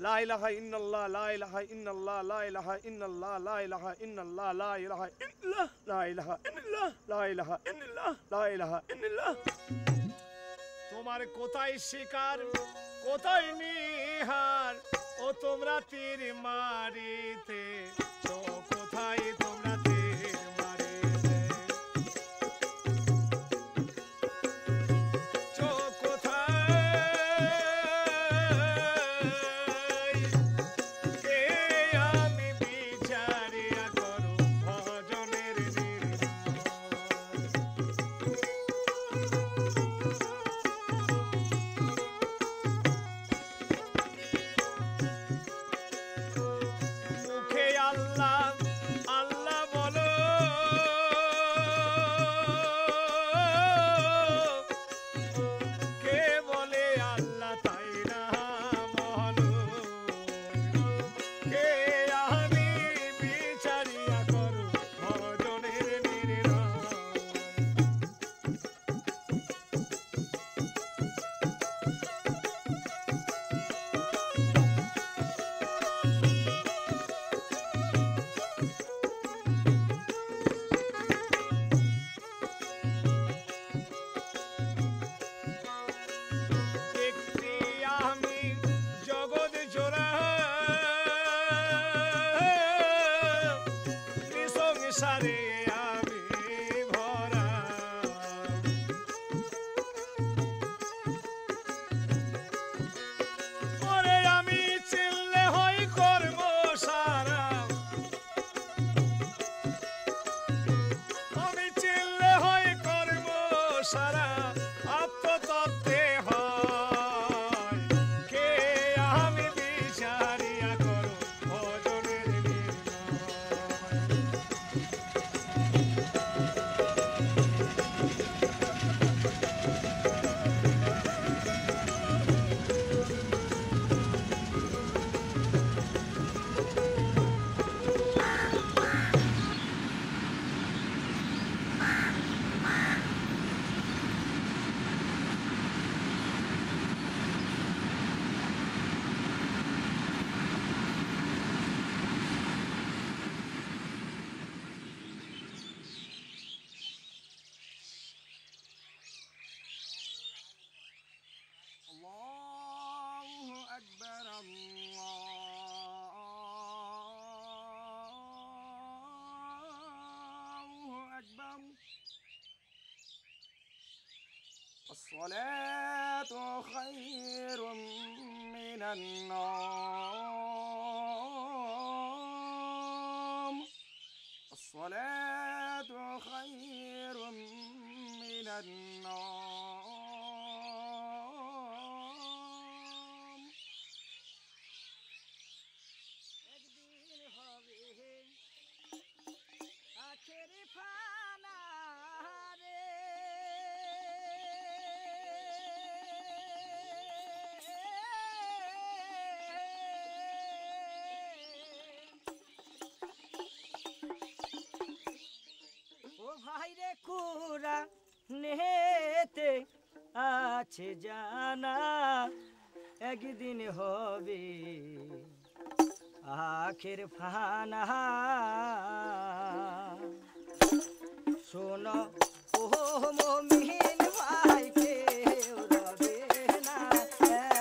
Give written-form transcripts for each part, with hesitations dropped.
লা ইলাহা ইল্লাল্লাহ লা ইলাহা ইল্লাল্লাহ লা ইলাহা ইল্লাল্লাহ লা ইলাহা ইল্লাল্লাহ লা ইলাহা ইল্লাল্লাহ লা ইলাহা ইল্লাল্লাহ লা ইলাহা ইল্লাল্লাহ লা ইলাহা ইল্লাল্লাহ। তোমার কোথায় শিকার কোথায় নিহার ও তোমরা তীর মারিতে কোথায় তোমরা তীর মারিতে কোথায় কে আমি বিচারিয়া করো ভজনের মুখে আল্লাহ আল্লাহ বলো কে বলে আল্লাহ তাই না বলো কে আমি বিচারিয়া করো ভজনের নির্ণয় দেখছি আমি জগৎ জোড়া সংসারে আমি ভরা ওরে আমি চিনলে হই কর্ম সারা আমি চিনলে হই কর্ম সারা আত্মতত্ত্বে হয় কে আমি বিচারিয়া করো ভজনের আল্লাহু আকবার আল্লাহু আকবার الصلاة خير من النوم الصلاة خير من النوم একদিন হবে আখের ফানা রে ও ভাই রে কুরা নেতে আছে জানা একদিন হবে আখের ফানা শোনো ও মুমিন ভাই কেউ রবে না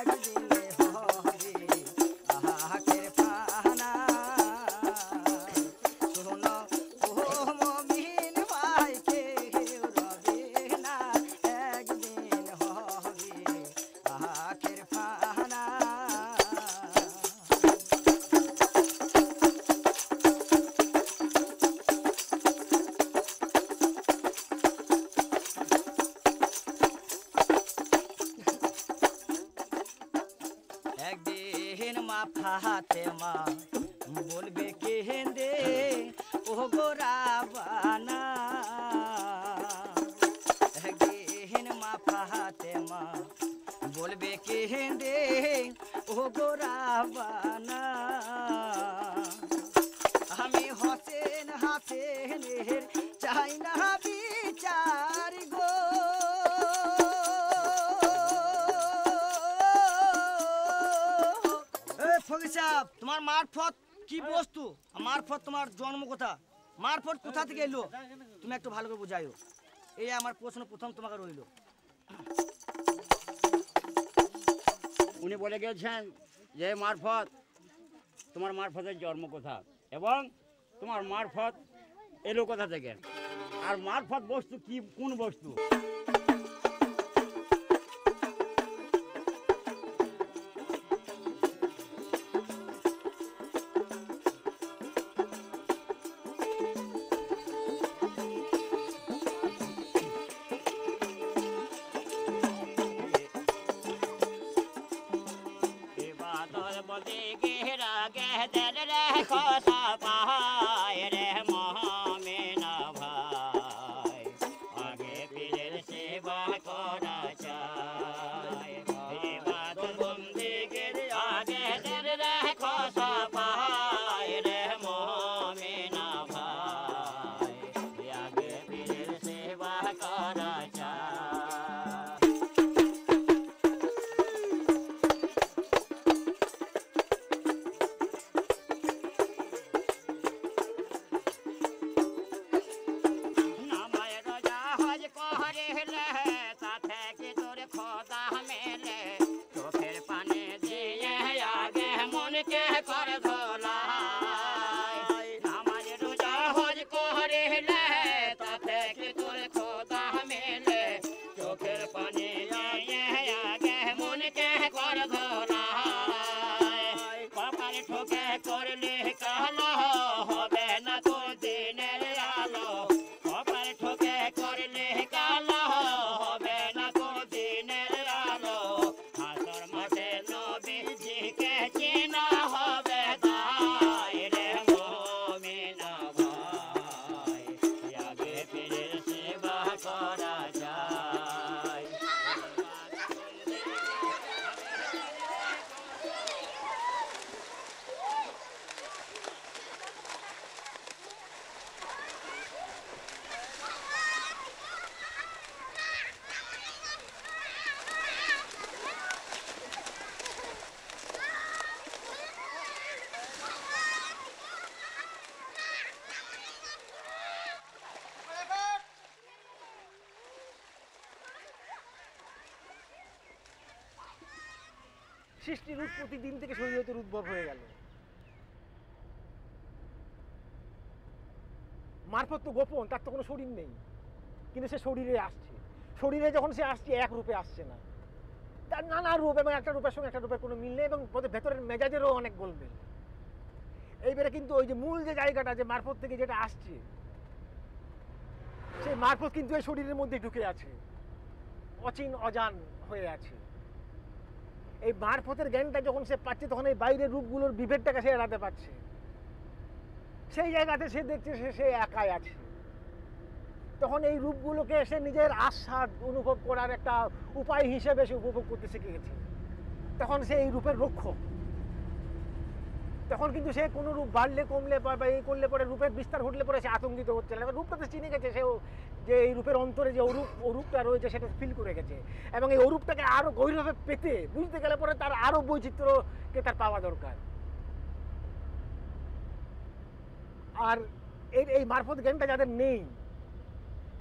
একদিন হবে আখের ফানা শোনো ও মুমিন ভাই কেউ রবে না একদিন হবে আখের ফানা একদিন মা ফাতেমা বলবে কেঁদে ও গোরা বানা একদিন মা ফাতেমা বলবে কেঁদে ও গোরা বানা আমি হোসেন হাসেনের চাই না বিচার গো তোমার মারফত কি বস্তু, মারফত তোমার জন্ম কোথা, মারফত কোথা থেকে এলো, তুমি একটু ভালো করে বুঝাইও। এই আমার প্রশ্ন প্রথম তোমাকে রইল। উনি বলে গেছেন যে মারফত, তোমার মারফতের জন্ম কোথা এবং তোমার মারফত এলো কোথা থেকে, আর মারফত বস্তু কি, কোন বস্তু? সৃষ্টির উৎপত্তি দিন থেকে শরীয়তের উদ্ভব হয়ে গেল। মারফত তো গোপন, তার তো কোনো শরীর নেই, কিন্তু সে শরীরে আসছে। শরীরে যখন সে আসছে এক রূপে আসছে না, তার নানা রূপ, এবং একটা রূপের সঙ্গে একটা রূপের কোনো মিল নেই, এবং ভেতরের মেজাজেরও অনেক গোলমেল। এইবারে কিন্তু ওই যে মূল যে জায়গাটা, যে মারফত থেকে যেটা আসছে, সেই মারফত কিন্তু এই শরীরের মধ্যে ঢুকে আছে, অচিন অজান হয়ে আছে। এই মারফতের জ্ঞানটা যখন সে পাচ্ছে, তখন এই বাইরের রূপগুলোর বিভেদটাকে সে এড়াতে পারছে। সেই জায়গাতে সে দেখছে সে একাই আছে। তখন এই রূপগুলোকে সে নিজের আস্বাদ অনুভব করার একটা উপায় হিসেবে সে উপভোগ করতে শিখে গেছে। তখন সে এই রূপের রক্ষক। তখন কিন্তু সে কোনো রূপ বাড়লে কমলে বা এই করলে পরে, রূপের বিস্তার ঘটলে পরে সে আতঙ্কিত হচ্ছে না। রূপটা তো চিনে গেছে, সেও যে এই রূপের অন্তরে যে অরূপটা রয়েছে সেটা ফিল করে গেছে, এবং এই অরূপটাকে আরও গভীরভাবে পেতে বুঝতে গেলে পরে তার আরও বৈচিত্র্যকে তার পাওয়া দরকার। আর এই মারফত জ্ঞানটা যাদের নেই,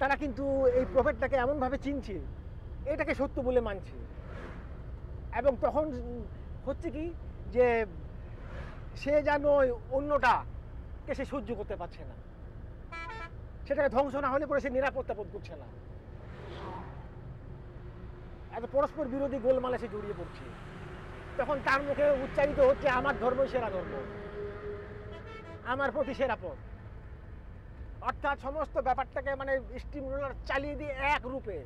তারা কিন্তু এই প্রভেদটাকে এমনভাবে চিনছে, এটাকে সত্য বলে মানছে। এবং তখন হচ্ছে কি, যে সে যেন অন্যটাকে সে সহ্য করতে পারছে না, সেটাকে ধ্বংস না হলে পরে সে নিরাপত্তা বোধ করছে না। এত পরস্পর বিরোধী গোলমালে সে জড়িয়ে পড়ছে। তখন তার মুখে উচ্চারিত হচ্ছে, আমার ধর্মই সেরা ধর্ম, আমার প্রতি সেরা পথ। অর্থাৎ সমস্ত ব্যাপারটাকে মানে স্টিম রোলার চালিয়ে দিয়ে এক রূপে,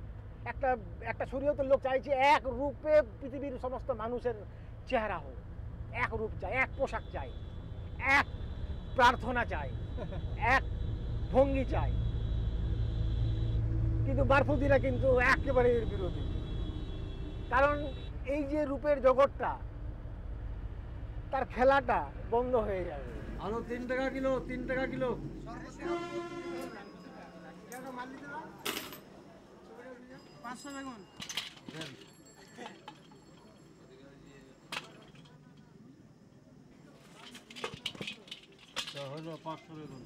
একটা শরীয়তের লোক চাইছে এক রূপে পৃথিবীর সমস্ত মানুষের চেহারা হোক, এক রূপ চাই, এক পোশাক চাই, এক প্রার্থনা চাই, এক ভঙ্গি চাই। কিন্তু মারফতিরা কিন্তু একেবারে এর বিরোধী। কারণ এই যে রূপের জগৎটা, তার খেলাটা বন্ধ হয়ে যাবে। আলু 3 টাকা কিলো, 3 টাকা কিলো। হলো 500 দেখুন।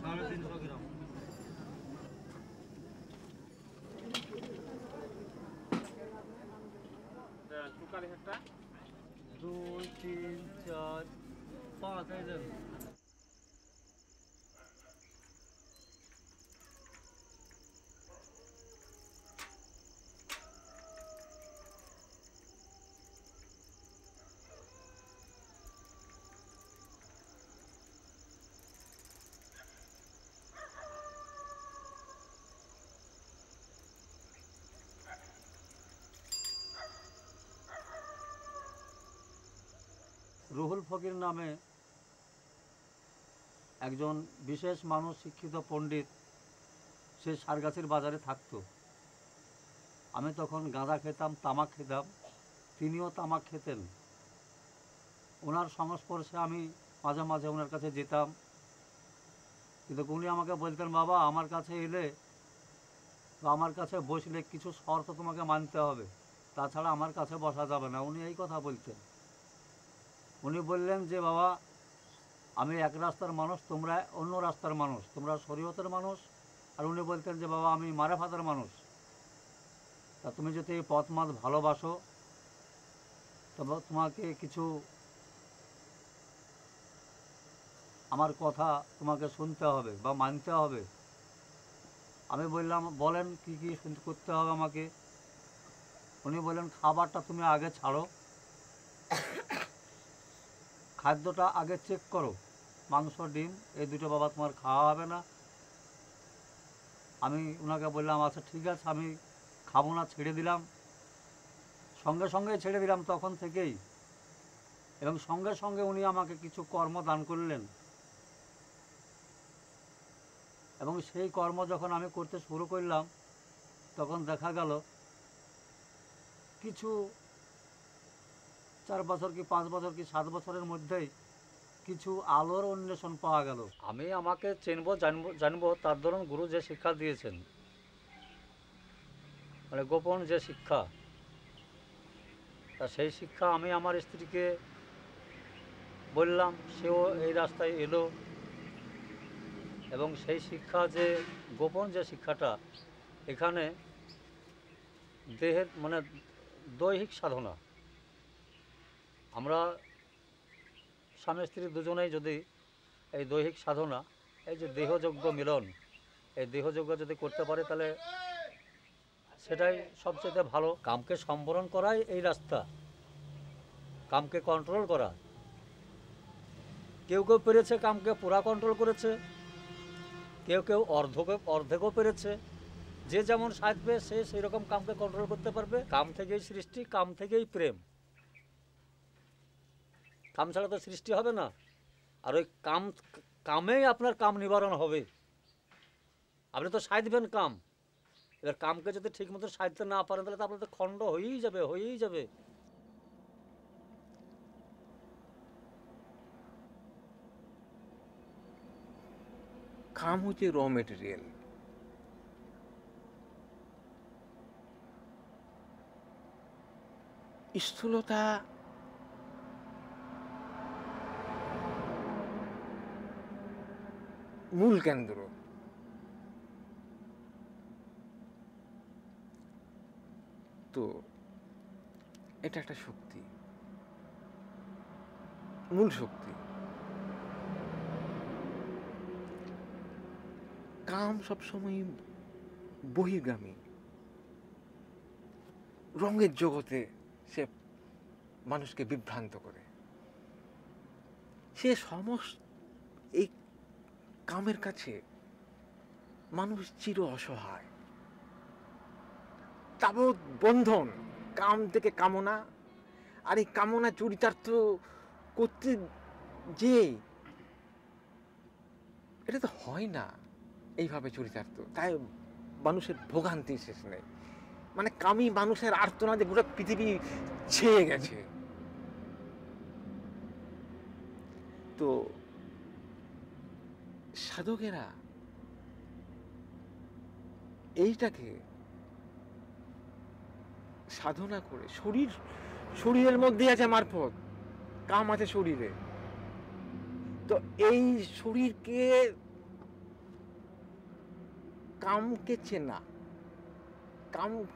সাড়ে 300 গ্রাম। দুই, তিন, চার, পাঁচ, এই দেন। রুহুল ফকির নামে একজন বিশেষ মানুষ, শিক্ষিত পণ্ডিত, সে সারগাছির বাজারে থাকতো। আমি তখন গাঁজা খেতাম, তামাক খেতাম, তিনিও তামাক খেতেন। ওনার সংস্পর্শে আমি মাঝে মাঝে ওনার কাছে যেতাম, কিন্তু উনি আমাকে বলতেন, বাবা আমার কাছে এলে বা আমার কাছে বসলে কিছু শর্ত তোমাকে মানতে হবে, তাছাড়া আমার কাছে বসা যাবে না। উনি এই কথা বলতেন। উনি বললেন যে বাবা আমি এক রাস্তার মানুষ, তোমরা অন্য রাস্তার মানুষ, তোমরা শরীয়তের মানুষ। আর উনি বলতেন যে বাবা আমি মারেফাতের মানুষ, তা তুমি যদি এই পথ মাত ভালোবাসো তবে তোমাকে কিছু আমার কথা তোমাকে শুনতে হবে বা মানতে হবে। আমি বললাম বলেন কি কি করতে হবে আমাকে। উনি বললেন খাবারটা তুমি আগে ছাড়ো, খাদ্যটা আগে চেক করো, মাংস ডিম এই দুটো বাবা তোমার খাওয়া হবে না। আমি ওনাকে বললাম আচ্ছা ঠিক আছে, আমি খাবো না, ছেড়ে দিলাম। সঙ্গে সঙ্গেই ছেড়ে দিলাম তখন থেকেই, এবং সঙ্গে সঙ্গে উনি আমাকে কিছু কর্ম দান করলেন। এবং সেই কর্ম যখন আমি করতে শুরু করলাম তখন দেখা গেল কিছু 4 বছর কি 5 বছর কি 7 বছরের মধ্যেই কিছু আলোর অন্বেষণ পাওয়া গেল। আমি আমাকে চিনবো জানবো তার ধরুন গুরু যে শিক্ষা দিয়েছেন, মানে গোপন যে শিক্ষা, তা সেই শিক্ষা আমি আমার স্ত্রীকে বললাম, সেও এই রাস্তায় এলো। এবং সেই শিক্ষা যে গোপন যে শিক্ষাটা, এখানে দেহের মানে দৈহিক সাধনা, আমরা স্বামী স্ত্রী দুজনেই যদি এই দৈহিক সাধনা, এই যে দেহযজ্ঞ মিলন, এই দেহযজ্ঞ যদি করতে পারে তাহলে সেটাই সবচেয়ে ভালো। কামকে সম্বরণ করাই এই রাস্তা, কামকে কন্ট্রোল করা। কেউ কেউ পেরেছে কামকে পুরা কন্ট্রোল করেছে, কেউ কেউ অর্ধেকও পেরেছে। যে যেমন সাজবে সে সেই রকম কামকে কন্ট্রোল করতে পারবে। কাম থেকেই সৃষ্টি, কাম থেকেই প্রেম। কাম ছাড়া তো সৃষ্টি হবে না। আর ওই কামেই আপনার কাম নিবারণ হবে। আপনি তো সাজবেন কাম, এবার কামকে যদি ঠিক মতো সাজতে না পারেন তাহলে তো আপনার তো খণ্ড হয়েই যাবে। কাম হচ্ছে র মেটেরিয়াল। স্থূলতা মূল কেন্দ্র। তো এটা একটা শক্তি, মূল শক্তি। কাম সবসময় বহির্গামী, রঙের জগতে সে মানুষকে বিভ্রান্ত করে। সে সমস্ত এই কামের কাছে মানুষ চির অসহায়। তাবৎ বন্ধন কাম থেকে কামনা, আর এই কামনা চরিতার্থ করতে যে এটা তো হয় না এইভাবে চরিতার্থ। তাই মানুষের ভোগান্তি শেষ নেই। মানে কামই মানুষের আর্তনাদে গোটা পৃথিবী ছেয়ে গেছে। তো সাধকেরা এইটাকে সাধনা করে শরীরের মধ্যে আছে মারফত, কাম আছে শরীরে, তো এই শরীরকে কামকে চেনা,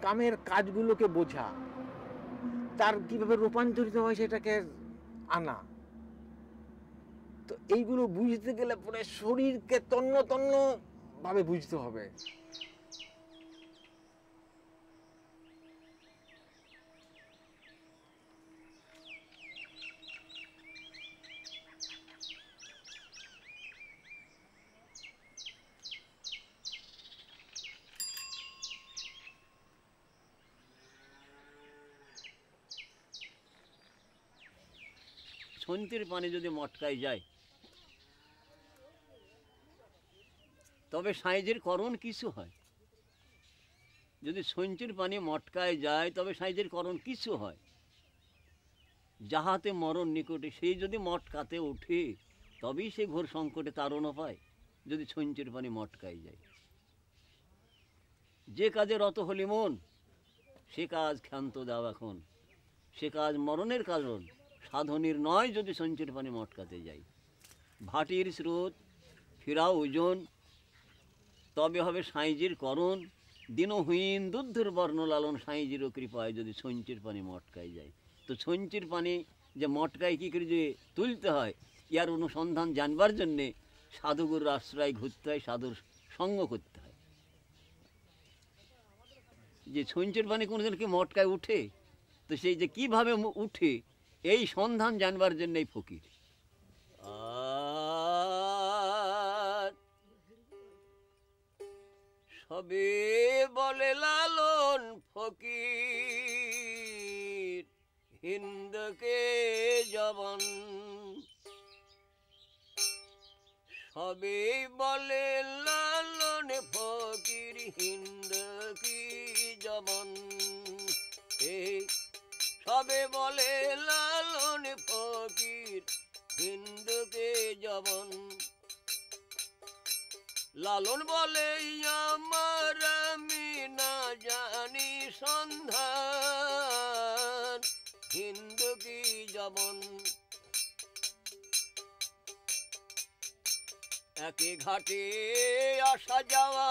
কামের কাজগুলোকে বোঝা, তার কিভাবে রূপান্তরিত হয় সেটাকে আনা, তো এইগুলো বুঝতে গেলে পরে শরীরকে তন্ন তন্ন ভাবে বুঝতে হবে। ছন্তির পানি যদি মটকায় যায় তবে সাইজের করণ কিছু হয়। যদি সঞ্চির পানি মটকায় যায় তবে সাইজের করণ কিছু হয়। যাহাতে মরণ নিকটে, সেই যদি মটকাতে ওঠে তবেই সে ঘোর সংকটে তাড়না পায়। যদি সঞ্চির পানি মটকায় যায়, যে কাজে রত হলি মন সে কাজ ক্ষান্ত দাও এখন, সে কাজ মরণের কারণ সাধনীর নয়। যদি সঞ্চির পানি মটকাতে যাই, ভাটির স্রোত ফিরাও ওজন, তবে হবে সাইজির করণ। দিনহীন দুদ্ধের বর্ণ লালন সাইজিরও কৃপায় যদি সঞ্চির পানি মটকায় যায়। তো সঞ্চির পানি যে মটকায় কী করে যে তুলতে হয়, ইয়ার অনুসন্ধান জানবার জন্যে সাধুগুরুর আশ্রয় ঘুরতে হয়, সাধুর সঙ্গ করতে হয়। যে সঞ্চির পানি কোনোদিন কি মটকায় উঠে, তো সেই যে কীভাবে উঠে এই সন্ধান জানবার জন্যই ফকির। সবে বলে লালন ফকির হিন্দকে জবন, সবে বলে লালন ফকির হিন্দ কি জবন। এই সবে বলে লালন ফকির হিন্দকে জবন। লালন বলে আমার আমি না জানি সন্ধান হিন্দু কি জবন। একে ঘাটে আসা যাওয়া,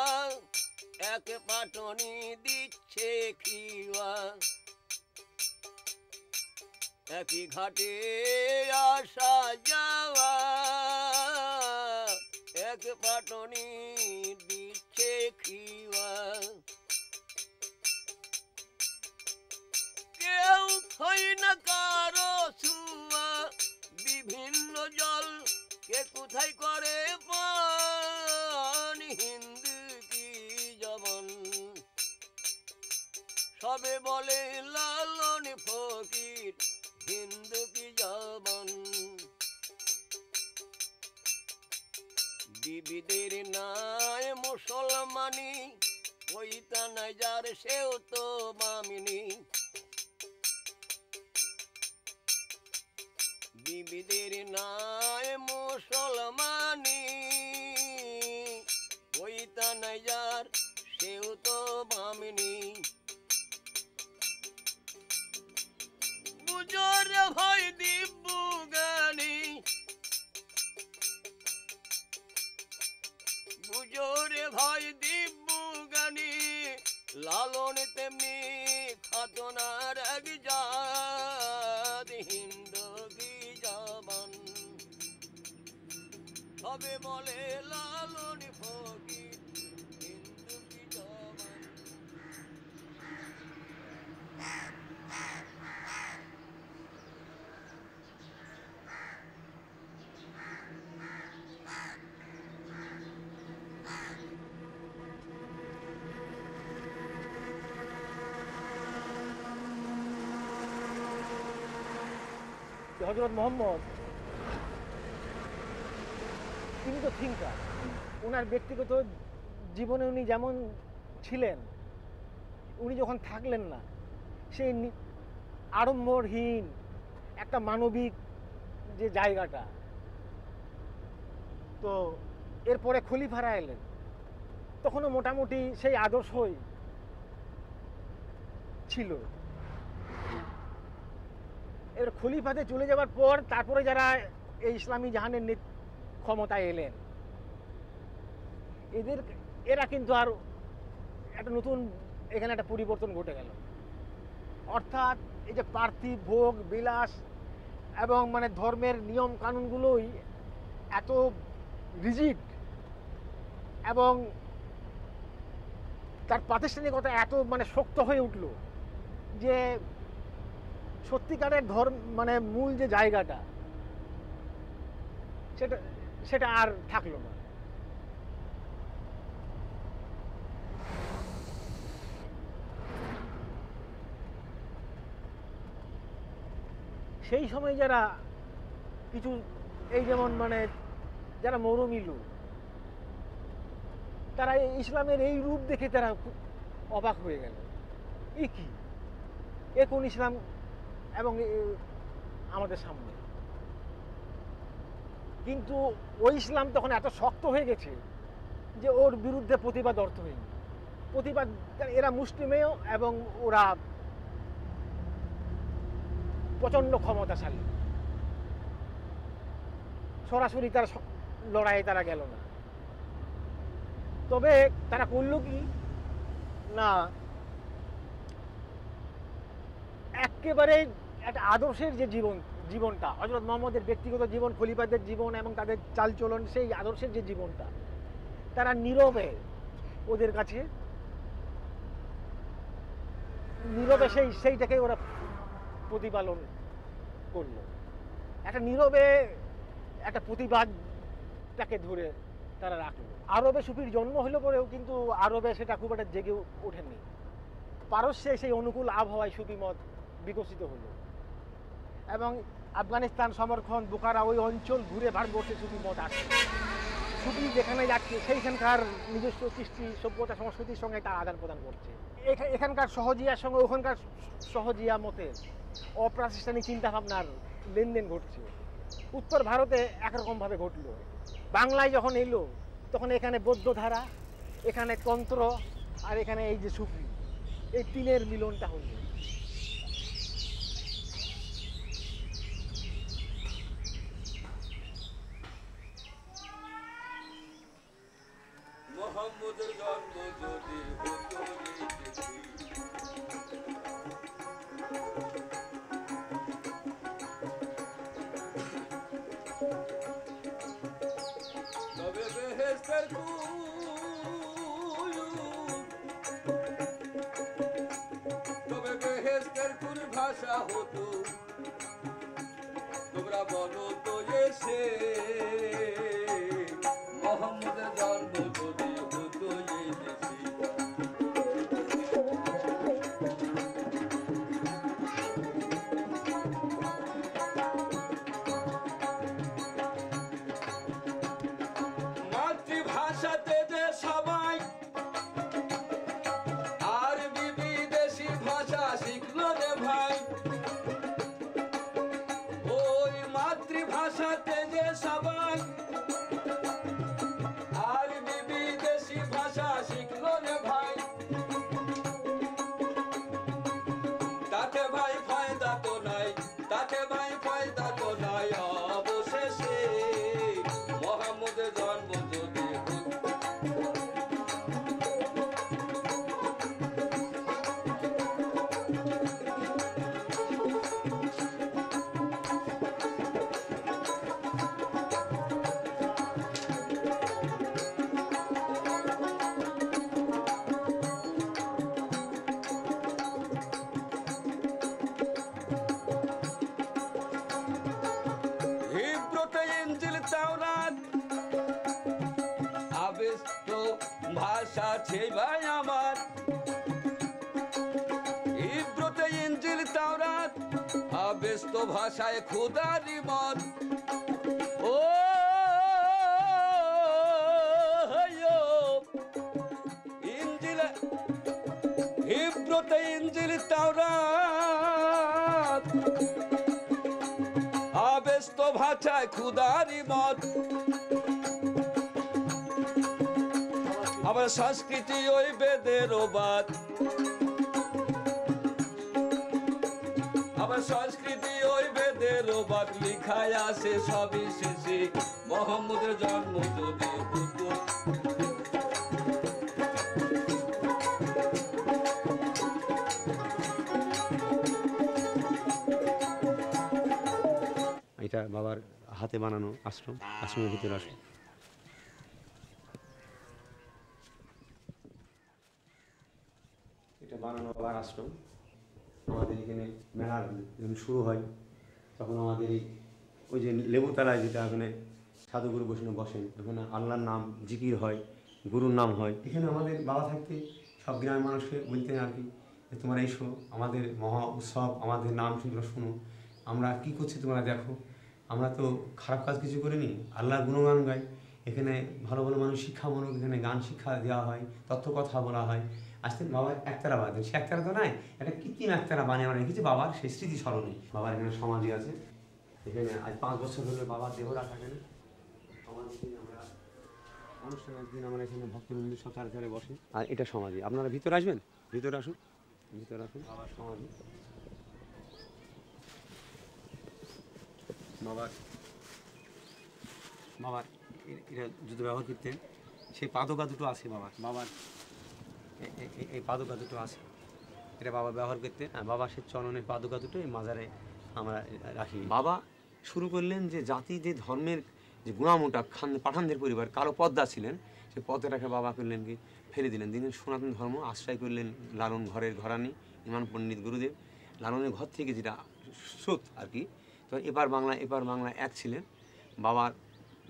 এক পাটনি দিচ্ছে খিওয়া। একই ঘাটে আসা যাওয়া, এক পাটনি দিচ্ছে খিওয়া। কেউ হয় না কারো ছুয়া, বিভিন্ন জল কে কোথায় করে পান হিন্দু কি জবন। সবে বলে লালন ফকির হিন্দু কি জবন। বিবিদের নাই মুসলমানি, ওইটা নাই যার সেও তো বামিনী। বিবিদের নাই মুসলমানি, ওইটা নাই যার সেও তো বামিনী। বুঝোর ভয় দিব্য জ্ঞানী, বুঝোরে ভয় দিব্য জ্ঞানী। লালন তেমনি খাতনার এক জাত হিন্দু কি জবন। সবে বলে লালন ফকির হিন্দু কি জবন। হযরত মুহাম্মদ তিনি তো থিঙ্কার, ওনার ব্যক্তিগত জীবনে উনি যেমন ছিলেন, উনি যখন থাকলেন না, সেই আড়ম্বরহীন একটা মানবিক যে জায়গাটা, তো এরপরে খলিফারা এলেন, তখনও মোটামুটি সেই আদর্শই ছিল। এর খলিফাতে চলে যাওয়ার পর তারপরে যারা এই ইসলামী জাহানের ক্ষমতায় এলেন, এরা কিন্তু আর একটা নতুন এখানে একটা পরিবর্তন ঘটে গেল। অর্থাৎ এই যে পার্থিব ভোগ বিলাস এবং মানে ধর্মের নিয়ম কানুনগুলোই এত রিজিড এবং তার প্রাতিষ্ঠানিকতা এত মানে শক্ত হয়ে উঠল যে সত্যিকারের ধর্ম মানে মূল যে জায়গাটা সেটা আর থাকলো না। সেই সময় যারা কিছু এই যেমন মানে যারা মৌরমী লোক, তারা ইসলামের এই রূপ দেখে তারা অবাক হয়ে গেল, এ কি, এ কোন ইসলাম এবং আমাদের সামনে। কিন্তু ওই ইসলাম তখন এত শক্ত হয়ে গেছে যে ওর বিরুদ্ধে প্রতিবাদ অর্থহীন। প্রতিবাদ, এরা মুসলিমেও এবং ওরা প্রচন্ড ক্ষমতাশালী, সরাসরি তার লড়াইয়ে তারা গেল না। তবে তারা করলো কি না, একেবারে একটা আদর্শের যে জীবনটা হযরত মুহাম্মদের ব্যক্তিগত জীবন, খলিফাদের জীবন এবং তাদের চালচলন, সেই আদর্শের যে জীবনটা তারা নীরবে ওদের কাছে নীরবে সেইটাকে ওরা প্রতিপালন করলো। একটা নীরবে একটা প্রতিবাদটাকে ধরে তারা রাখলো। আরবে সুফির জন্ম হলো পরেও কিন্তু আরবে সেটা খুব একটা জেগে ওঠেনি। পারস্যে সেই অনুকূল আবহাওয়ায় সুফি মত বিকশিত হলো এবং আফগানিস্তান, সমরখন্দ, বুখারা ওই অঞ্চল ঘুরে ভারতবর্ষে সুফি মত আসছে। সুফি যেখানে যাচ্ছে সেইখানকার নিজস্ব কৃষ্টি সভ্যতা সংস্কৃতির সঙ্গে তার আদান প্রদান করছে। এখানকার সহজিয়ার সঙ্গে ওখানকার সহজিয়া মতে অপ্রাতিষ্ঠানিক চিন্তাভাবনার লেনদেন ঘটছে। উত্তর ভারতে একরকমভাবে ঘটলো, বাংলায় যখন এলো তখন এখানে বৌদ্ধ ধারা, এখানে তন্ত্র আর এখানে এই যে সুফি, এই তিনের মিলনটা হলো। মোহাম্মদের জন্ম যদি হতো তবে বেহেশতের কোন ভাষা হতো, তোমরা বলো তো এসে মোহাম্মদের জন্ম যদি হতো এই দেশে। মাতৃভাষাতে যে সবাই আরবি বিদেশি ভাষা শিখলো রে ভাই, ওই মাতৃভাষাতে যে সবাই আরবি বিদেশি ভাষা শিখলো রে ভাই, তাতে ভাই ফায়দা তো নাই, তাতে ভাই ফায়দা তো নাই। অবশেষে মোহাম্মদের জন্ম যদি হিব্রুতে ইনজিল তাওরাত আবেস্ত ভাষা ছে ভাই আমার, হিব্রুতে ইনজিল তাওরাত আবেস্ত ভাষায় খোদারি মত। ও ইনজিল হিব্রুতে ইনজিল তাওরাত আবেস্ত ভাষায় খুদারি মত। আবার আবার সংস্কৃতি ওই বেদের বাদ, আবার সংস্কৃতি ওই বেদের বাদ, লিখায় আছে সবই শেষে মোহাম্মদের জন্ম যদি হতো। এটা বাবার হাতে বানানো আশ্রম, আশ্রমের ভিতরে আসুন। এটা বানানো বাবার আশ্রম। আমাদের এখানে মেলা যখন শুরু হয় তখন আমাদের এই ওই যে লেবুতলায় যেটা ওখানে সাধুগুরু বসে বসেন, ওখানে আল্লাহর নাম জিকির হয়, গুরুর নাম হয়। এখানে আমাদের বাবা থাকতে সব গ্রামের মানুষকে বলতেন আর কি, যে তোমরা এসো, আমাদের মহা উৎসব, আমাদের নাম তোমরা শুনো, আমরা কী করছি তোমরা দেখো। আমরা তো খারাপ কাজ কিছু করিনি, আল্লাহর গুণগান গাই। এখানে ভালো ভালো মানুষ শিক্ষামূলক এখানে গান শিক্ষা দেওয়া হয়, তথ্য কথা বলা হয়। আসতেন বাবার একতারা বাঁধেন, সে একতারা তো নয়, একটা কৃত্রিম একতারা বানিয়ে আমরা রেখেছি বাবার সেই স্মৃতি স্মরণে। বাবার এখানে সমাধি আছে, এখানে আজ 5 বছর হলে বাবার দেহরা থাকে না। সমাধি আমরা অনুষ্ঠানের দিন আমরা এখানে ভক্তবৃন্দ সব চারে বসে। আর এটা সমাধি, আপনারা ভিতরে আসবেন, ভিতরে আসুন, ভিতরে আসুন। বাবার সমাধি, বাবার এটা জুতো ব্যবহার করতেন, সেই পাদকা দুটো আছে বাবার এই পাদকা দুটো আছে, এটা বাবা ব্যবহার করতেন। বাবা সে চরণের পাদকা দুটো এই মাজারে আমরা রাখি। বাবা শুরু করলেন যে জাতি যে ধর্মের যে গুণামোটা পাঠানদের পরিবার কালো পদ্মা ছিলেন, সেই পদ্মাটাকে বাবা করলেন কি ফেলে দিলেন, দিলেন সনাতন ধর্ম আশ্রয় করলেন। লালন ঘরের ঘরানি ইমান পণ্ডিত গুরুদেব, লালনের ঘর থেকে যেটা স্রোত আর কি। তো এপার বাংলা এক ছিলেন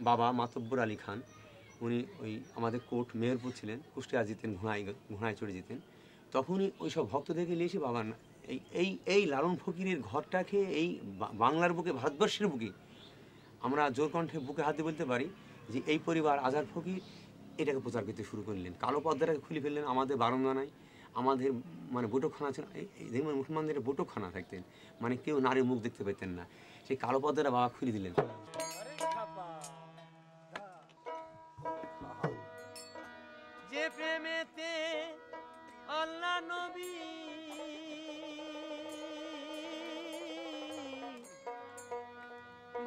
বাবা মাতব্বর আলী খান, উনি ওই আমাদের কোর্ট মেহেরপুর ছিলেন, কুষ্টিয়া যেতেন, ঘোড়ায় চড়ে যেতেন। তখনই ওই সব ভক্তদেরকে নিয়ে এসে বাবা এই লালন ফকিরের ঘরটাকে এই বাংলার বুকে, ভারতবর্ষের বুকে আমরা জোর কণ্ঠে বুকে হাতে বলতে পারি যে এই পরিবার আজাদ ফকির এটাকে প্রচার করতে শুরু করলেন। কালো পর্দাটাকে খুলে ফেললেন। আমাদের বারান্দানায় আমাদের মানে বৈঠকখানা ছিল, এই দেখবেন মুসলমানদের বৈঠকখানা থাকতেন, মানে কেউ নারীর মুখ দেখতে পেতেন না, সেই কালো পর্দাটা বাবা খুলে দিলেন। যে প্রেমেতে আল্লাহ নবী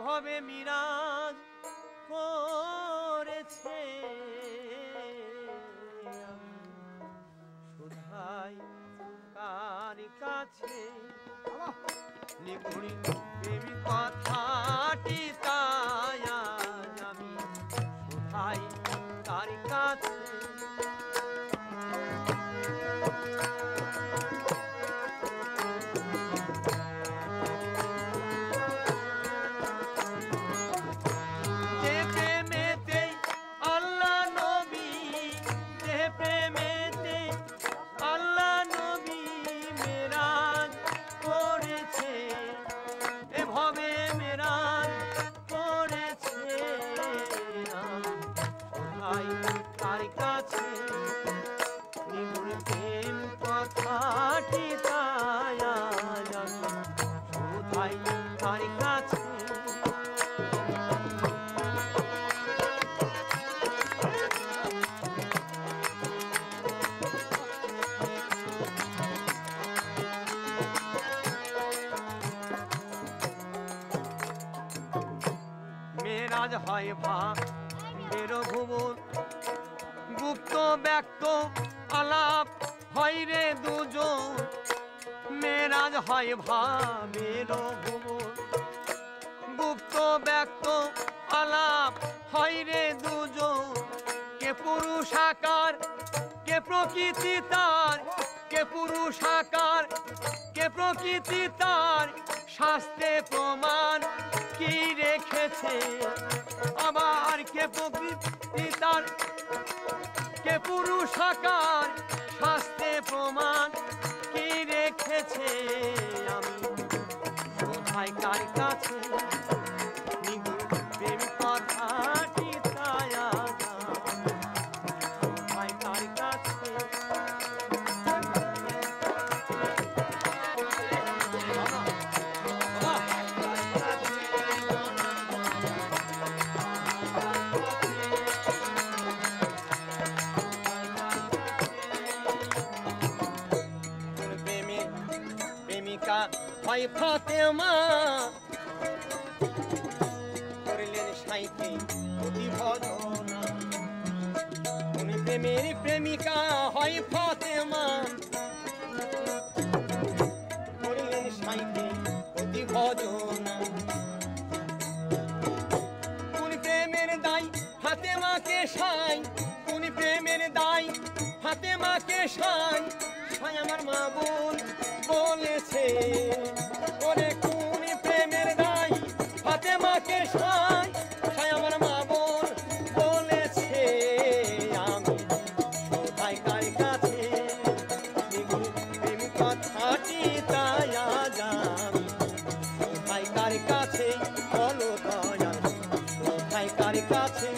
ভবে মিরাজ করেছে, শুধাই কার কাছে নিগুড়ি প্রেমী কথাটি, তাই আজ আমি শুধাই কার কাছে। মেরাজ হয় ভাবের ভুবন, গুপ্ত ব্যক্ত আলাপ হয় রে দুজন। মেরাজ হয় ভাবের ভুবন, গুপ্ত ব্যক্ত আলাপ হয় রে দুজন। কে পুরুষ আকার কে প্রকৃতি তার, কে পুরুষ আকার কে প্রকৃতি তার, শাস্ত্রে প্রমাণ কি রেখেছে। আবার কে প্রকৃতি তার, কে পুরুষ আকার, শাস্ত্রে প্রমাণ কি রেখেছে। আমি কোথায় কার কাছে নিগুড় প্রেম কথাটি, তাই আজ কোথায় কার কাছে। হয় ফাতেমা করলেন সাইতে অতি ভজনা কোন প্রেমের প্রেমিকা হয় ফাতেমা করলেন সাইতে অতি ভজনা কোন প্রেমের দায় ফাতেমাকে সাই কোন প্রেমের দায় ফাতেমাকে সাই সাই আমার মা বোন বলেছে ওরে কোন প্রেমের দায় ফাতেমাকে সাই সাই আমার মা বোন বলেছে আমি কোথায় কার কাছে প্রেম কথাটি তাই আজ আমি কোথায় কার কাছে বলো দয়া কোথায় কার কাছে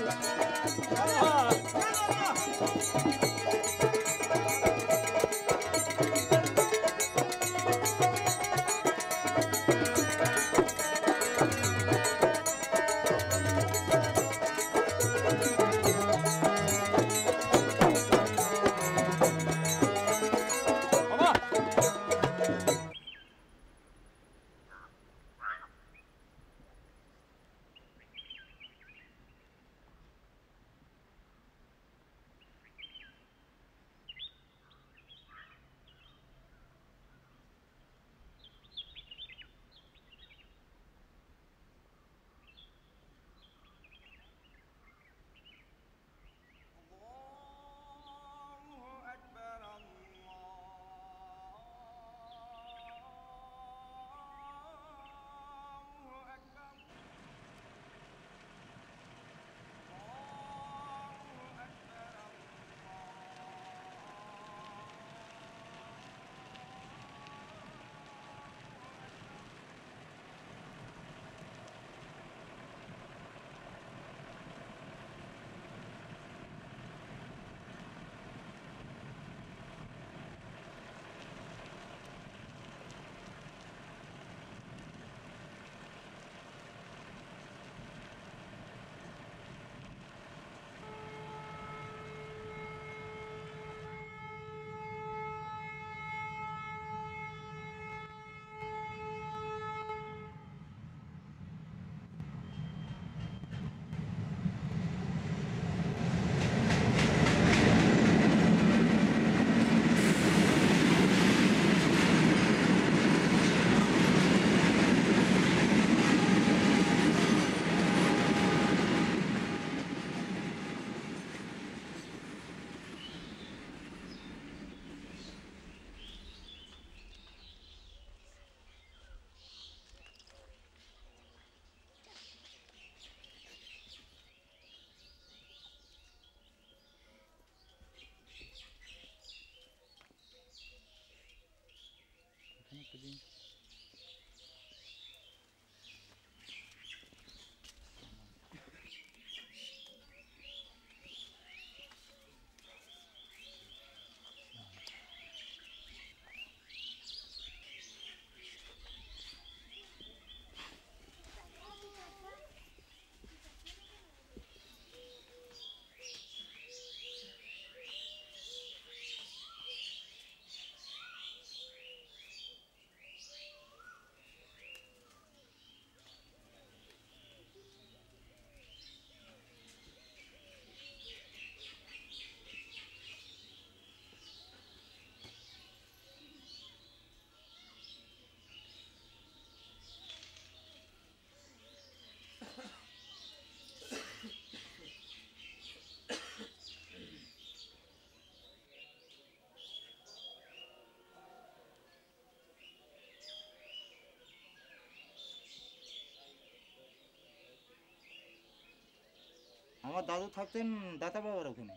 আমার দাদু থাকতেন দাতা বাবার ওখানে,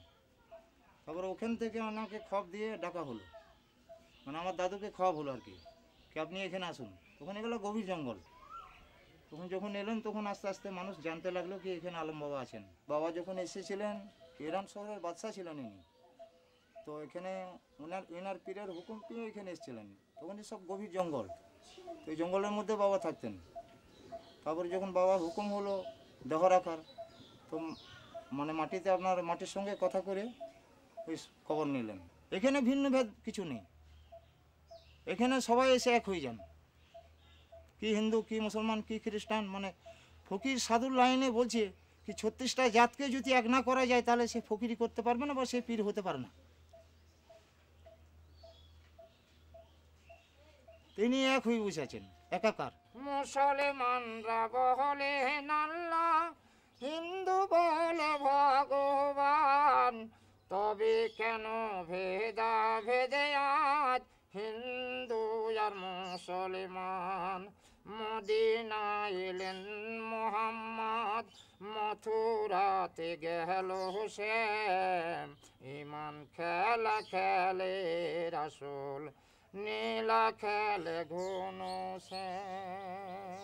তারপরে ওখান থেকে ওনাকে খপ দিয়ে ডাকা হলো, মানে আমার দাদুকে খপ হলো আর কি, আপনি এখানে আসুন। তখন এগুলো গভীর জঙ্গল। তখন যখন এলেন তখন আস্তে আস্তে মানুষ জানতে লাগলো কি এখানে আলম বাবা আছেন। বাবা যখন এসেছিলেন ইরান শহরের বাদশাহ ছিলেন ইনি, তো এখানে এনার পীরের হুকুম পেয়ে এখানে এসেছিলেন। তখন সব গভীর জঙ্গল, তো এই জঙ্গলের মধ্যে বাবা থাকতেন। তারপরে যখন বাবার হুকুম হলো দেহ রাখার, তো মানে মাটিতে আপনার মাটির সঙ্গে কথা করে ওই কবর নিলেন। এখানে ভিন্ন ভেদ কিছু নেই, এখানে সবাই এসে এক হয়ে যান। কি হিন্দু কি মুসলমান কি খ্রিস্টান, মানে ফকির সাধুর লাইনে বলছে কি 36টা জাতকে যদি এক না করা যায় তাহলে সে ফকিরি করতে পারবে না বা সে পীর হতে পারে না। তিনি এক হয়ে বসেছেন একাকার। মুসলমানরা বলে আল্লাহ, হিন্দু বলে ভগবান, তবে কেন ভেদা ভেদে আজ হিন্দু আর মুসলমান। মদিনা এলেন মোহাম্মদ, মথুরাতে গেল হোসেন, ইমান খেলা খেলে রাসূল, নীলা খেলে ঘন সেন।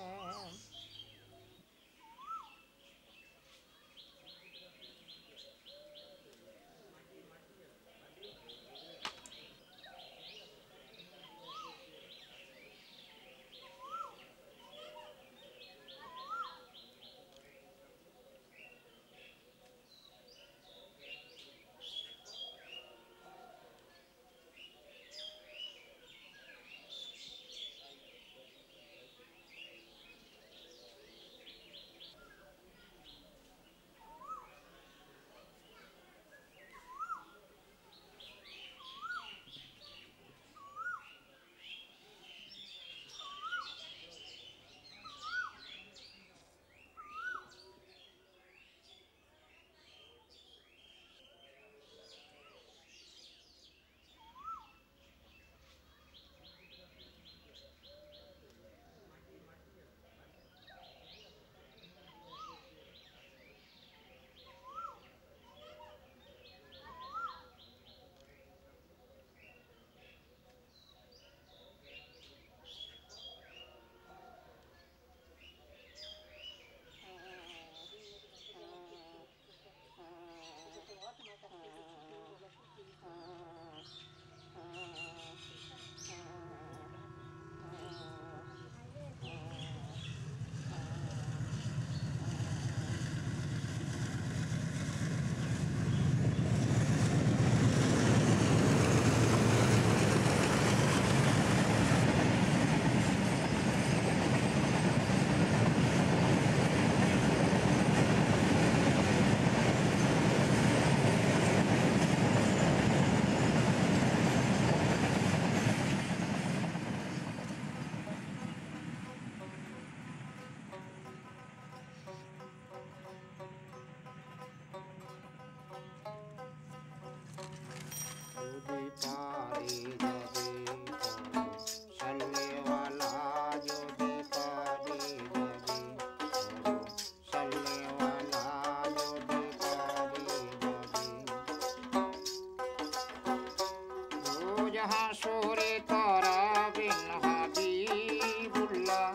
जहाँ शोरे तारा बिन हबीबुल्लाह,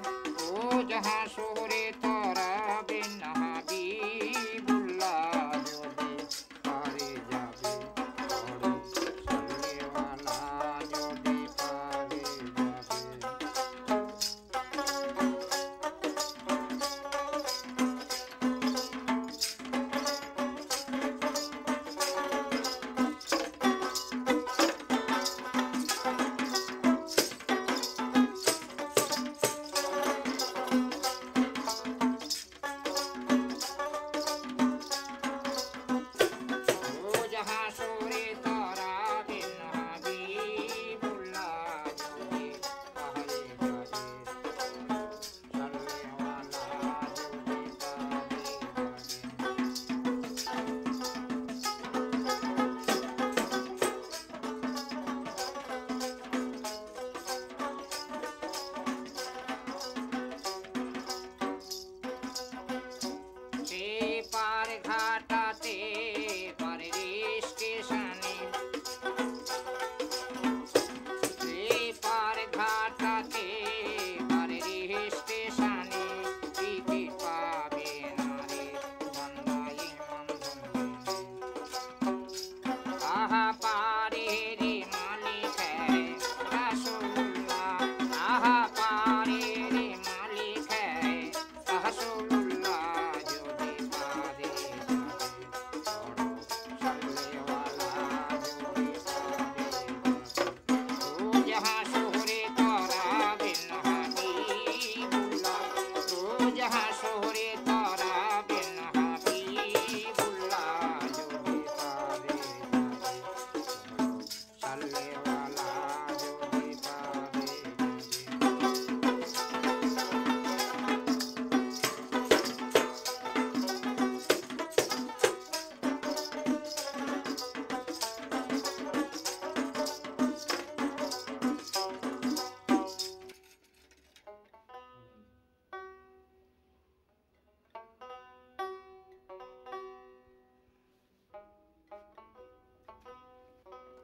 ओ जहाँ शोरे तारा बिन हबीबुल्लाह, जो भी पारे जावे और चलने वाला जो भी पारे जावे।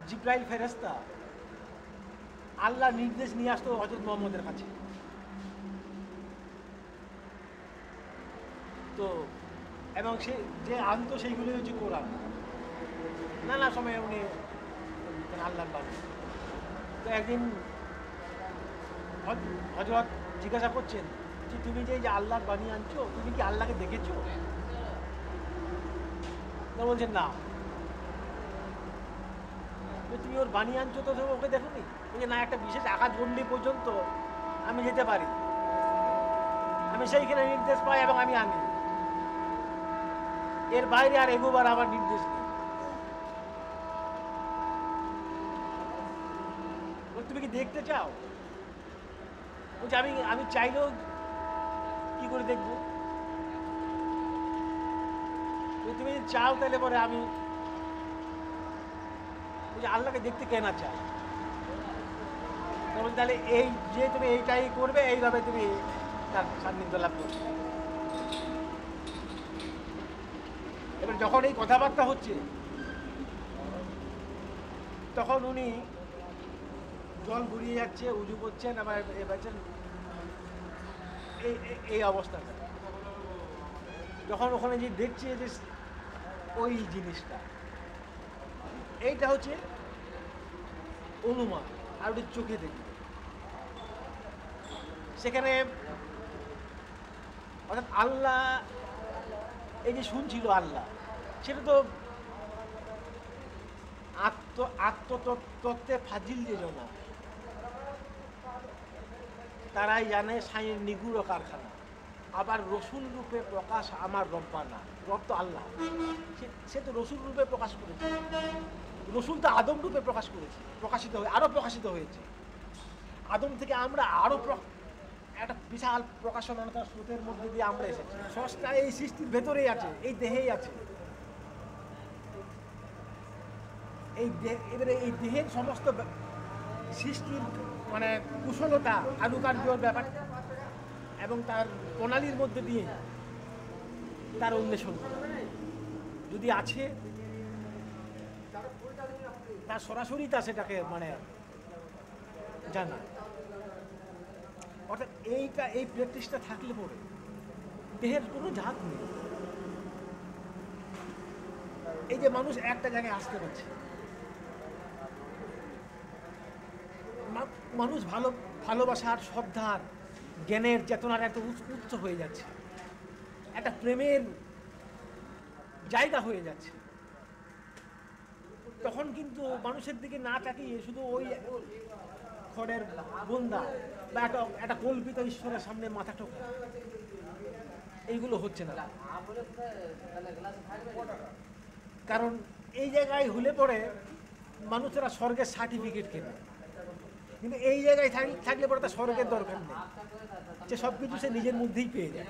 জিব্রাইল ফেরেশতা আল্লাহ নির্দেশ নিয়ে আসতো হযরত মুহাম্মদের কাছে। তো এবং সে যে আনতো সেইগুলো হচ্ছে কোরআন। নানা সময় উনি আল্লাহর বাণী। তো একদিন হযরত জিজ্ঞাসা করছেন যে তুমি যে আল্লাহর বাণী আনছো, তুমি কি আল্লাহকে দেখেছো? তো বলছেন না। তুমি ওর বাণী আনছো তো ওকে দেখোনি? বলছে না, একটা বিশেষ আঘাত গণ্ডি পর্যন্ত আমি যেতে পারি, আমি সেইখানে নির্দেশ পাই এবং আমি আনি, এর বাইরে আর এগোবার আমার নির্দেশ নেই। তুমি কি দেখতে চাও? বলছে আমি চাইলেও কি করে দেখবো? তুমি যদি চাও তাহলে পরে আমি আল্লাহকে দেখতে কেন চাই? তাহলে এই যে তুমি এইটাই করবে, এইভাবে তুমি তার সান্নিধ্য লাভ করবে। এবার যখন এই কথাবার্তা হচ্ছে তখন উনি জল গড়িয়ে যাচ্ছে, উজু করছেন, আবার এবারছেন, এই অবস্থাটা। যখন ওখানে যে দেখছে যে ওই জিনিসটা, এইটা হচ্ছে অনুমান, আর ওটা চোখে দেখবে। সেখানে অর্থাৎ আল্লাহ এই যে শুনছিল আল্লাহ, সেটা তো আত্মতত্ত্বে ফাজিল যে জনা, তারাই জানে সাইয়ের নিগুড় কারখানা। আবার রসুল রূপে প্রকাশ আমার রব্বানা, রব তো আল্লাহ, সে তো রসুল রূপে প্রকাশ করেছে। রসুল তো আদম রূপে প্রকাশিত হয়ে আরো প্রকাশিত হয়েছে। আদম থেকে আমরা আরো একটা বিশাল প্রকাশনার স্রোতের মধ্যে দিয়ে আমরা এসেছি। স্রষ্টা এই সৃষ্টির ভেতরেই আছে, এই দেহেই আছে। এবারে এই দেহের সমস্ত সৃষ্টির মানে কুশলতা, কারুকার্যর ব্যাপার এবং তার প্রণালীর মধ্যে দিয়ে তার অন্বেষণ যদি আছে, তার সরাসরি তা সেটাকে মানে জানা। অর্থাৎ এই প্র্যাকটিসটা থাকলে পরে দেহের কোনো জাত নেই। এই যে মানুষ একটা জায়গায় আসতে পারছে, মানুষ ভালোবাসার, শ্রদ্ধার, জ্ঞানের, চেতনার একটা উচ্চ হয়ে যাচ্ছে, একটা প্রেমের জায়গা হয়ে যাচ্ছে। তখন কিন্তু মানুষের দিকে না তাকিয়ে শুধু ওই খড়ের বন্দা বা একটা কল্পিত ঈশ্বরের সামনে মাথা ঠোকা, এইগুলো হচ্ছে না। কারণ এই জায়গায় হলে পরে মানুষেরা স্বর্গের সার্টিফিকেট কেনে, কিন্তু এই জায়গায় থাকলে পরে তার স্বর্গের দরকার নেই, যে সব কিছু সে নিজের মধ্যেই পেয়ে যায়।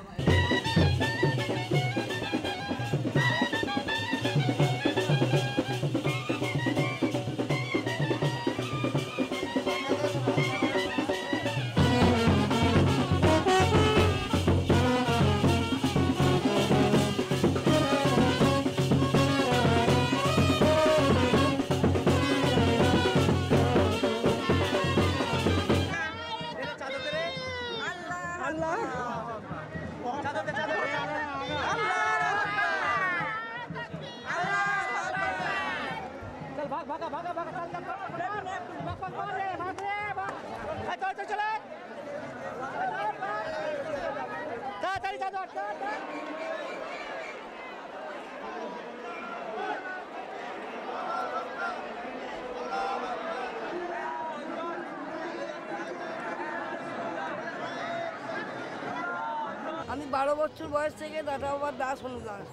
আমি 12 বছর বয়স থেকে দাদা বাবার দাস অনুদাস,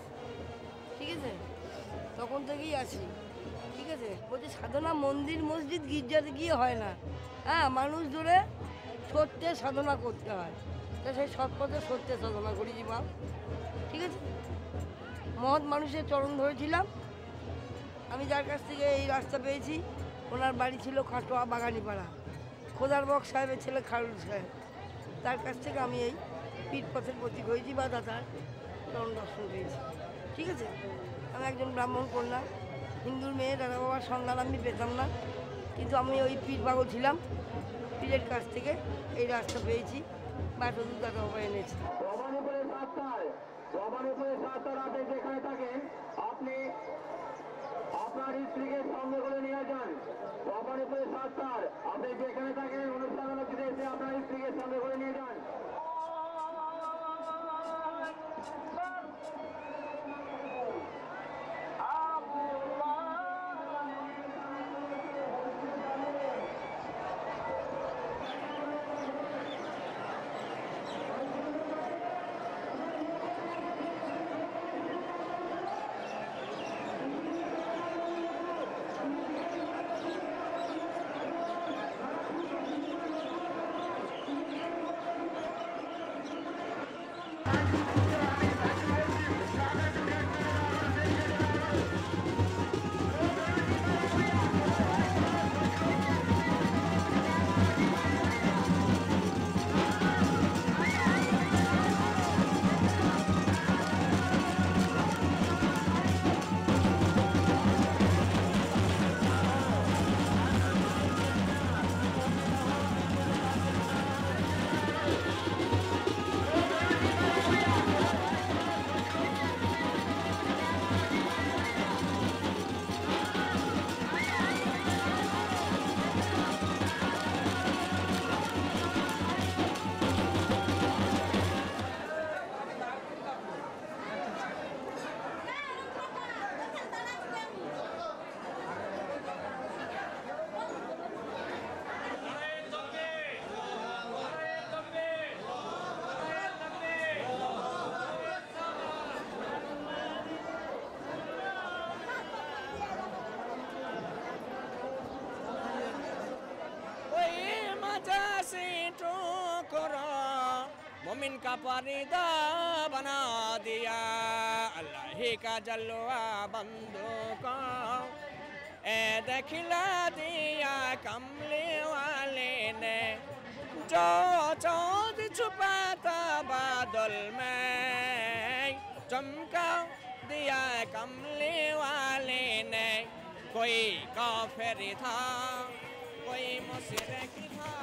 ঠিক আছে, তখন থেকেই আছি, ঠিক আছে। বলছি সাধনা মন্দির মসজিদ গির্জাতে গিয়ে হয় না, হ্যাঁ, মানুষ ধরে সত্যে সাধনা করতে হয়। তো সেই সৎপথে সত্যে সাধনা করেছি বাপ, ঠিক আছে। মহৎ মানুষের চরণ ধরেছিলাম আমি, যার কাছ থেকে এই রাস্তা পেয়েছি। ওনার বাড়ি ছিল খাটোয়া বাগানিপাড়া, খোদার বক সাহেবের ছেলে খারুল সাহেব, তার কাছ থেকে আমি এই পীঠ পথের প্রতীক হয়েছি বা দাদার চরণ দর্শন পেয়েছি, ঠিক আছে। আমি একজন ব্রাহ্মণ কন্যা, হিন্দুর মেয়ে দাদা বাবার সন্ধান আমি পেতাম না, কিন্তু আমি ওই পীর পাগল ছিলাম, পীরের কাছ থেকে এই রাস্তা পেয়েছি, বাটুদুর দাদা বাবা এনেছি। আপনি যেখানে থাকেন আপনি আপনার স্ত্রীকে সঙ্গে করে নিয়ে যান। ভবানীপুরে 7 তার আপনি যেখানে থাকেন অনুষ্ঠান অনুষ্ঠিত এসে আপনার স্ত্রীকে সঙ্গে করে নিয়ে যান। मोमिन का परिदा बना दिया अल्लाह ही का जलवा बंदों को ए दिखला दिया कमले वाले ने जो चौध छुपाता बादल में चमका दिया कमले वाले ने कोई काफिर था कोई मुशरिक था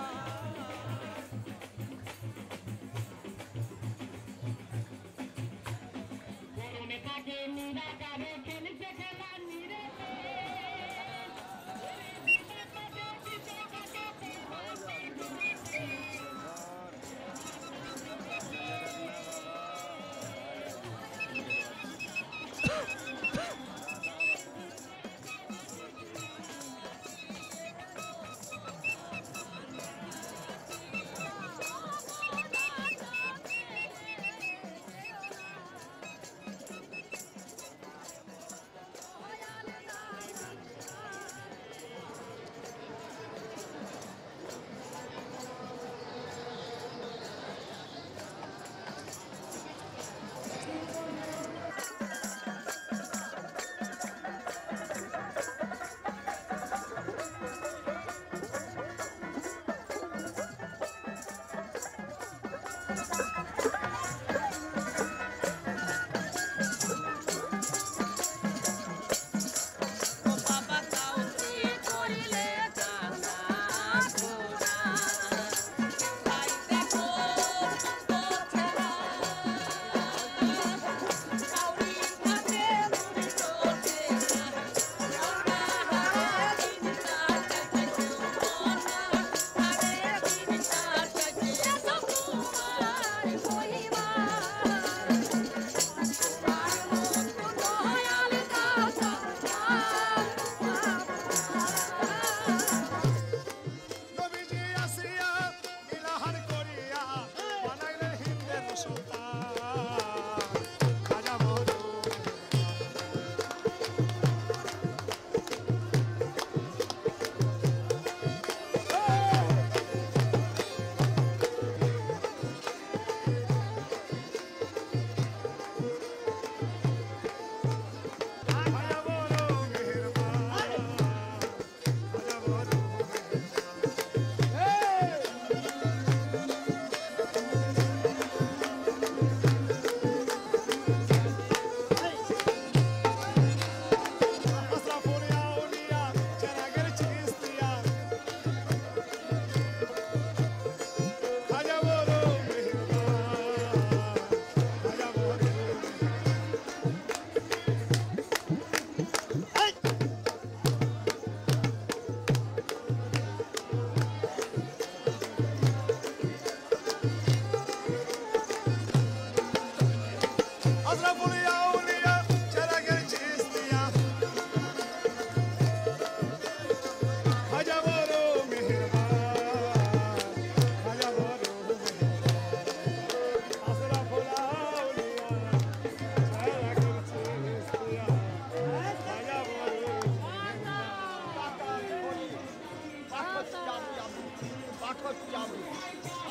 পাথর চাবি।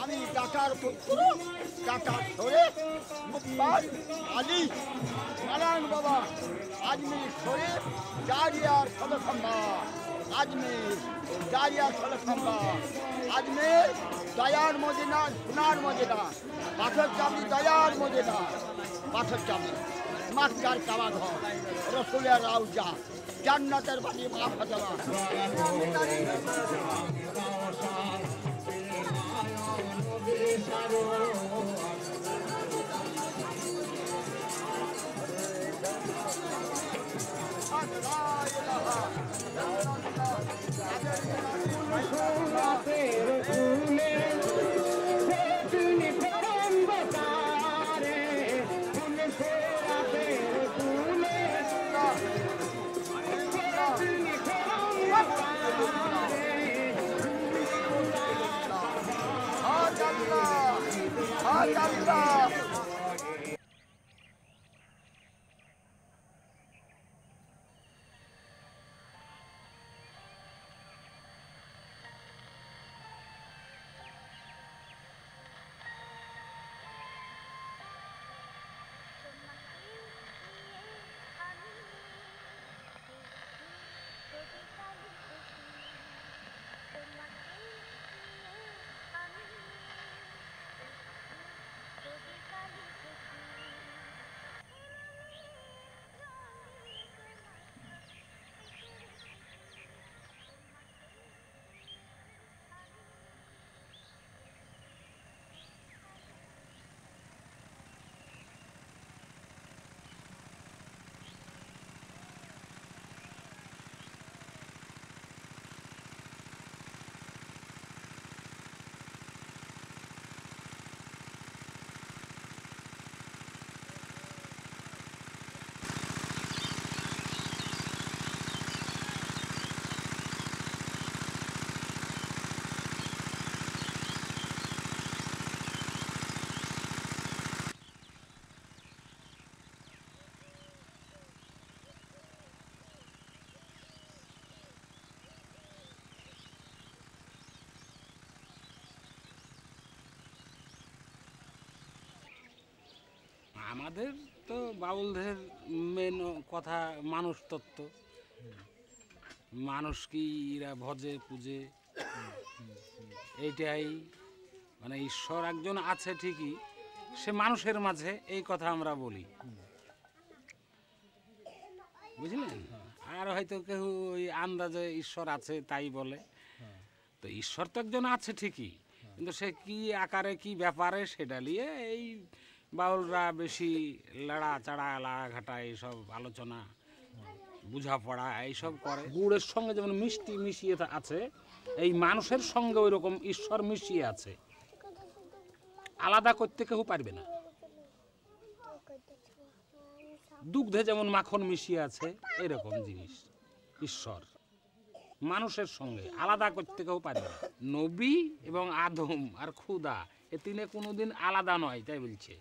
আমি ডাটার পুত্র, ডাটার ধরে মুক্তার আলী নারায়ণ বাবা আজমির শরীফ জারিয়ার সলখম্বা, আজমির জারিয়ার সলখম্বা, আজমির দয়ার মদিনা, সোনার মদিনা, পাথর চাবি দয়ার মদিনা, পাথর চাবি মাস্টার কাবা ঘর, রসুলের রাউজা, জান্নাতের বাড়ি মা ফাতেমা। আমাদের তো বাউলদের মেন কথা মানুষ তত্ত্ব, মানুষ কি এরা ভজে পূজে, এইটাই মানে ঈশ্বর একজন আছে ঠিকই, সে মানুষের মাঝে, এই কথা আমরা বলি, বুঝলেন? আর হয়তো কেউ ওই আন্দাজে ঈশ্বর আছে তাই বলে। তো ঈশ্বর তো একজন আছে ঠিকই, কিন্তু সে কি আকারে কি ব্যাপারে সেটা নিয়ে এই বাউলরা বেশি লড়াচড়া লাড়াঘাটা এইসব আলোচনা বোঝাপড়া এইসব করে। গুড়ের সঙ্গে যেমন মিষ্টি মিশিয়ে আছে, এই মানুষের সঙ্গে ওই রকম ঈশ্বর মিশিয়ে আছে, আলাদা করতে কেউ পারবে না। দুগ্ধে যেমন মাখন মিশিয়ে আছে, এরকম জিনিস ঈশ্বর মানুষের সঙ্গে আলাদা করতে কেউ পারবে না। নবী এবং আদম আর খুদা এ তিনে কোনোদিন আলাদা নয়, তাই বলছে।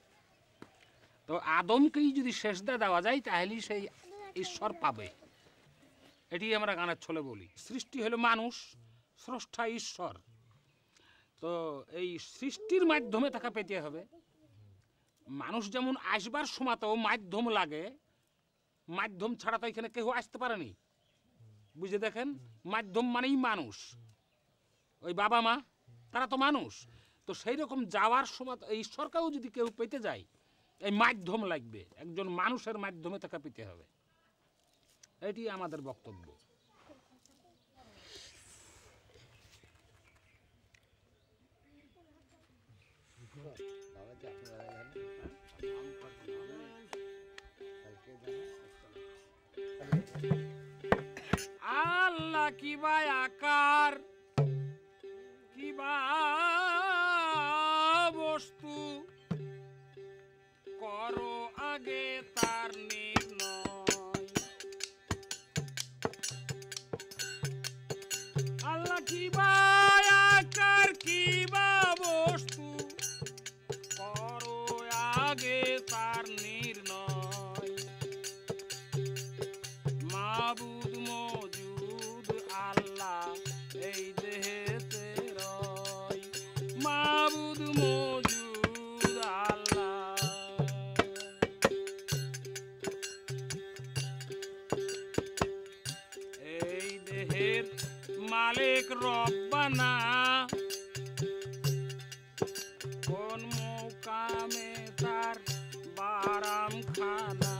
তো আদমকেই যদি সেজদা দেওয়া যায় তাহলেই সেই ঈশ্বর পাবে, এটি আমরা গানের ছলে বলি। সৃষ্টি হলো মানুষ, স্রষ্টা ঈশ্বর। তো এই সৃষ্টির মাধ্যমে তাকে পেতে হবে। মানুষ যেমন আসবার সময়তেও মাধ্যম লাগে, মাধ্যম ছাড়া তো এখানে কেউ আসতে পারেনি, বুঝে দেখেন। মাধ্যম মানেই মানুষ, ওই বাবা মা তারা তো মানুষ। তো সেই রকম যাওয়ার সময় ঈশ্বরকেও যদি কেউ পেতে যায়, এই মাধ্যম লাগবে, একজন মানুষের মাধ্যমে তাকে পেতে হবে, এটি আমাদের বক্তব্য। আল্লাহ কিবা আকার, কিবা বস্তু, করো আগে তার নির্ণয়। আল্লাহ কিবা আকার, কিবা বস্তু, করো আগে তার নির্ণয়। মাবুদ মজুদ আল্লাহ এই দেহেতে রয়। রব্বানা কোন মোকামে তার বারাম খানা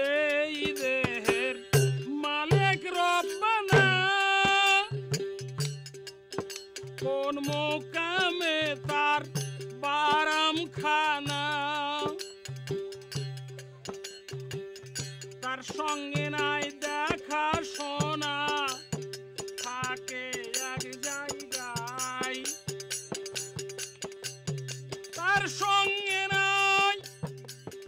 এই দেহের মালিক রব্বানা কোন মোকামে তার বারাম খানা তার সঙ্গে নাই দেখা শোনা থাকে এক জায়গায় তার সঙ্গে নাই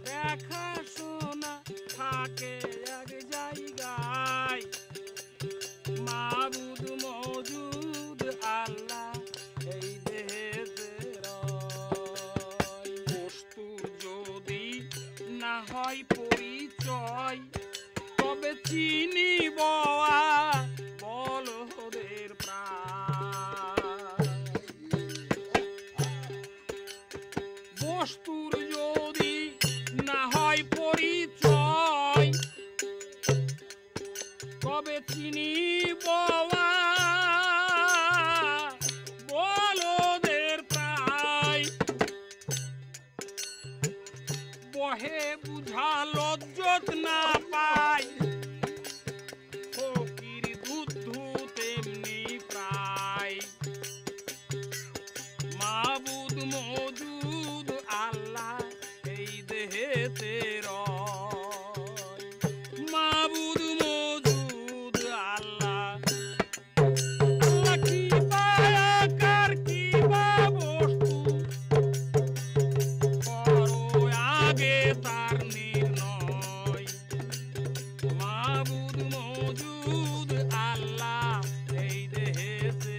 দেখা শোনা থাকে এক জায়গায় মাবুদ মওজুদ আল্লাহ এই দেহেতে রয় বস্তু যদি না হয় পরিচয় তবে চিনিব বলদের প্রাণ বস্তুর যদি না হয় পরিচয় তবে চিনিব বলদের প্রায় বহে বুঝা লজ্জত না পায় ফকির দুধু তেমনি প্রায় মাবুদ মওজুদ আল্লাহ এই দেহেতে রয় মাবুদ মওজুদ আল্লাহ আল্লাহ কি বায়াকার কি বা বস্তু করো আগে তার নির্ণয় মাবুদ মওজুদ আল্লাহ এই দেহেতে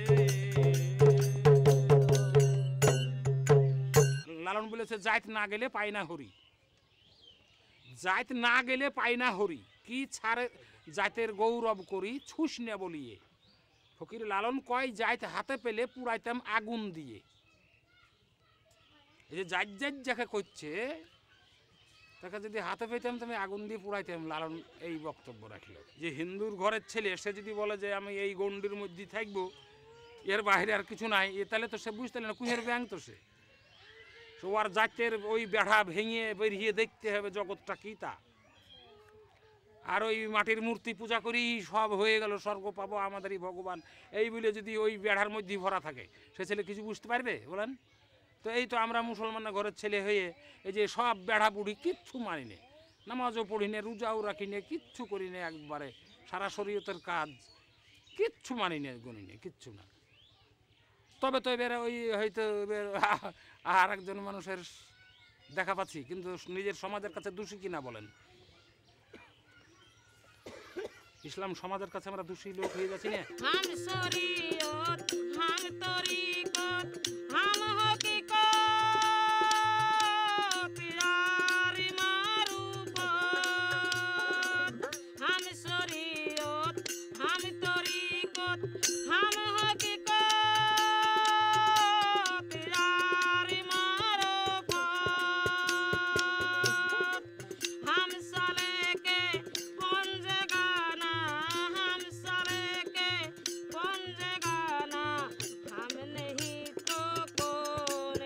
লালন বলেছে যাইত না গেলে পাই না হরি যাইত না গেলে পাই না হরি কি ছাড়ে জাতের গৌরব করি ছুস নে বলিয়ে ফকির লালন কয় যাইত হাতে পেলে পুরাইতাম আগুন দিয়ে এই যে যাইত যাইত যাকে করছে তাকে যদি হাতে পেতাম তুমি আগুন দিয়ে পুরাইতাম লালন এই বক্তব্য রাখলো যে হিন্দুর ঘরের ছেলে সে যদি বলে যে আমি এই গন্ডির মধ্যে থাকবো এর বাইরে আর কিছু নাই এ তাহলে তো সে বুঝতে না কুহের ব্যাং তো সে আর জাতের ওই বেড়া ভেঙে বেরিয়ে দেখতে হবে জগৎটা কি তা আর ওই মাটির মূর্তি পূজা করি সব হয়ে গেল স্বর্গ পাবো আমাদেরই ভগবান এই বলে যদি ওই বেড়ার মধ্যে ভরা থাকে সে ছেলে কিছু বুঝতে পারবে বলেন তো এই তো আমরা মুসলমান ঘরের ছেলে হয়ে এই যে সব বেড়া বুড়ি কিচ্ছু মানি নে নামাজও পড়ি নে রোজাও রাখি নে কিচ্ছু করি নে একবারে সারা শরীয়তের কাজ কিচ্ছু মানি নে গুনি নে কিচ্ছু না তবে তো এবারে ওই হয়তো আর একজন মানুষের দেখা পাচ্ছি কিন্তু নিজের সমাজের কাছে দোষী কিনা বলেন ইসলাম সমাজের কাছে আমরা দোষী লোক হয়ে যাচ্ছি না हम शरीयत हम तरीकत हम हकीकत यार मारूफत हम शरीयत हम तरीकत हम हकीकत यार मारूफत हम साले के पंजगाना हम साले के पंजगाना हम नहीं तो कौन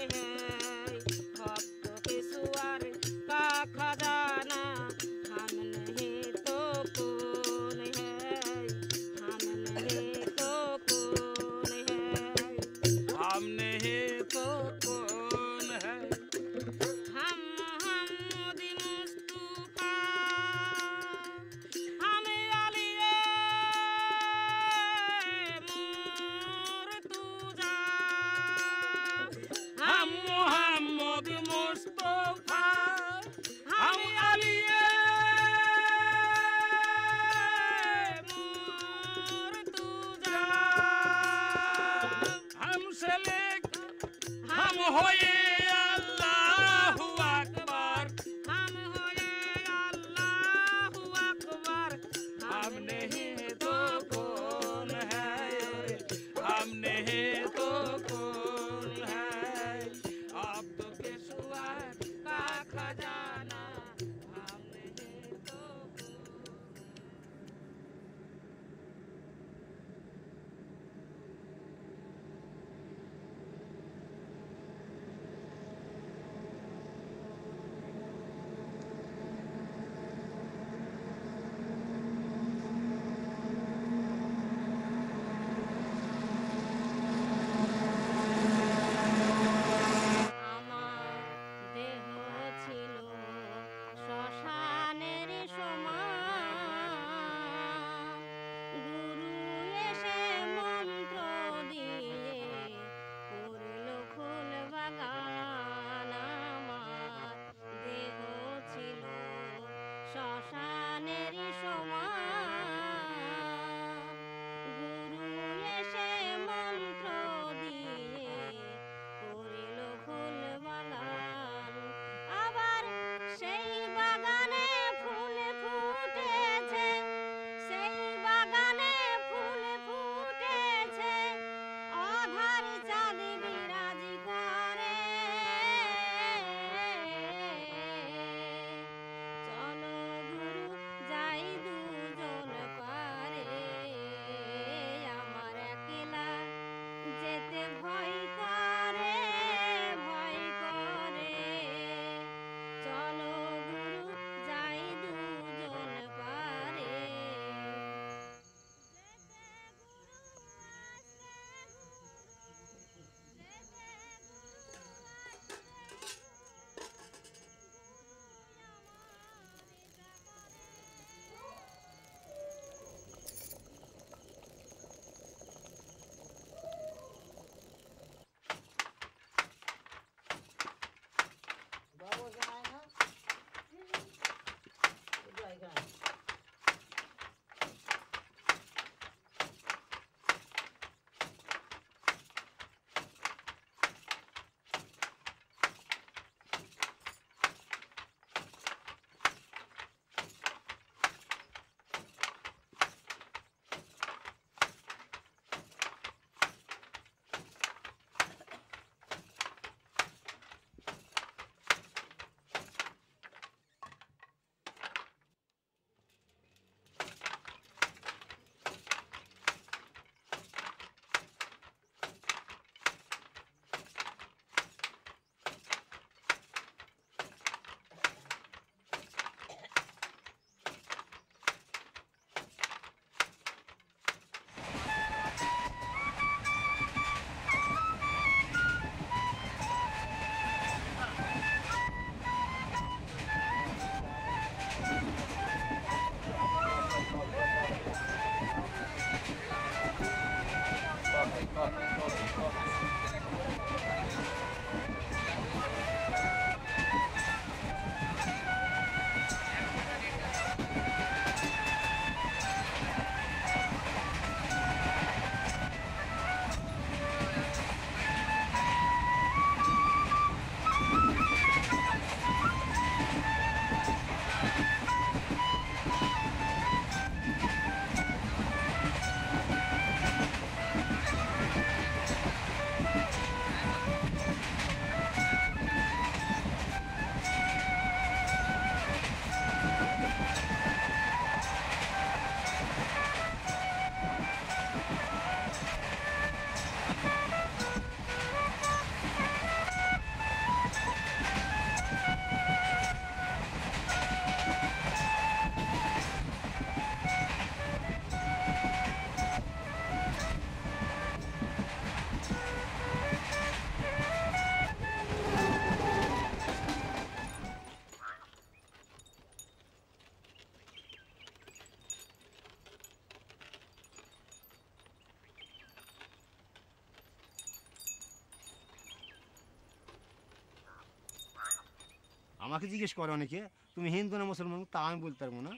আমাকে জিজ্ঞেস করে অনেকে তুমি হিন্দু না মুসলমান, তা আমি বলতে পারবো না।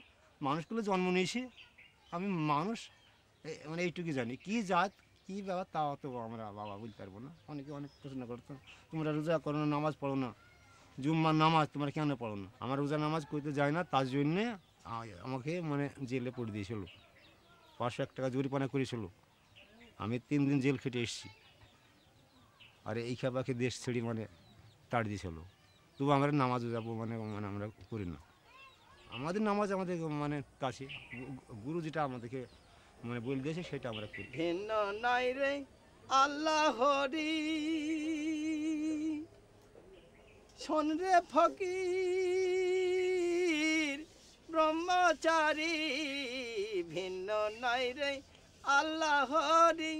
মানুষগুলো জন্ম নিয়েছি, আমি মানুষ মানে এইটুকু জানি, কী জাত কী ব্যাপার তা অত আমরা বাবা বলতে পারবো না। অনেকে অনেক প্রশ্ন করতো তোমরা রোজা করো না, নামাজ পড়ো না, জুম্মার নামাজ তোমরা কেন পড়ো না? আমার রোজা নামাজ করতে যায় না, তার জন্যে আমাকে মানে জেলে পড়ে দিয়েছিল, 501 টাকা জরিমানা করেছিল। আমি 3 দিন জেল খেটে এসেছি, আর এই খাবারকে দেশ ছেড়ে মানে তাড় দিয়েছিল। তবু আমরা নামাজও যাবো মানে মানে আমরা করি না। আমাদের নামাজ আমাদের মানে কাছে গুরু যেটা আমাদেরকে মানে বলে দিয়েছে সেটা আমরা করি। ভিন্ন নাই রে আল্লাহরি, শোন রে ফকির ব্রহ্মচারী, ভিন্ন নাই রে আল্লাহরি,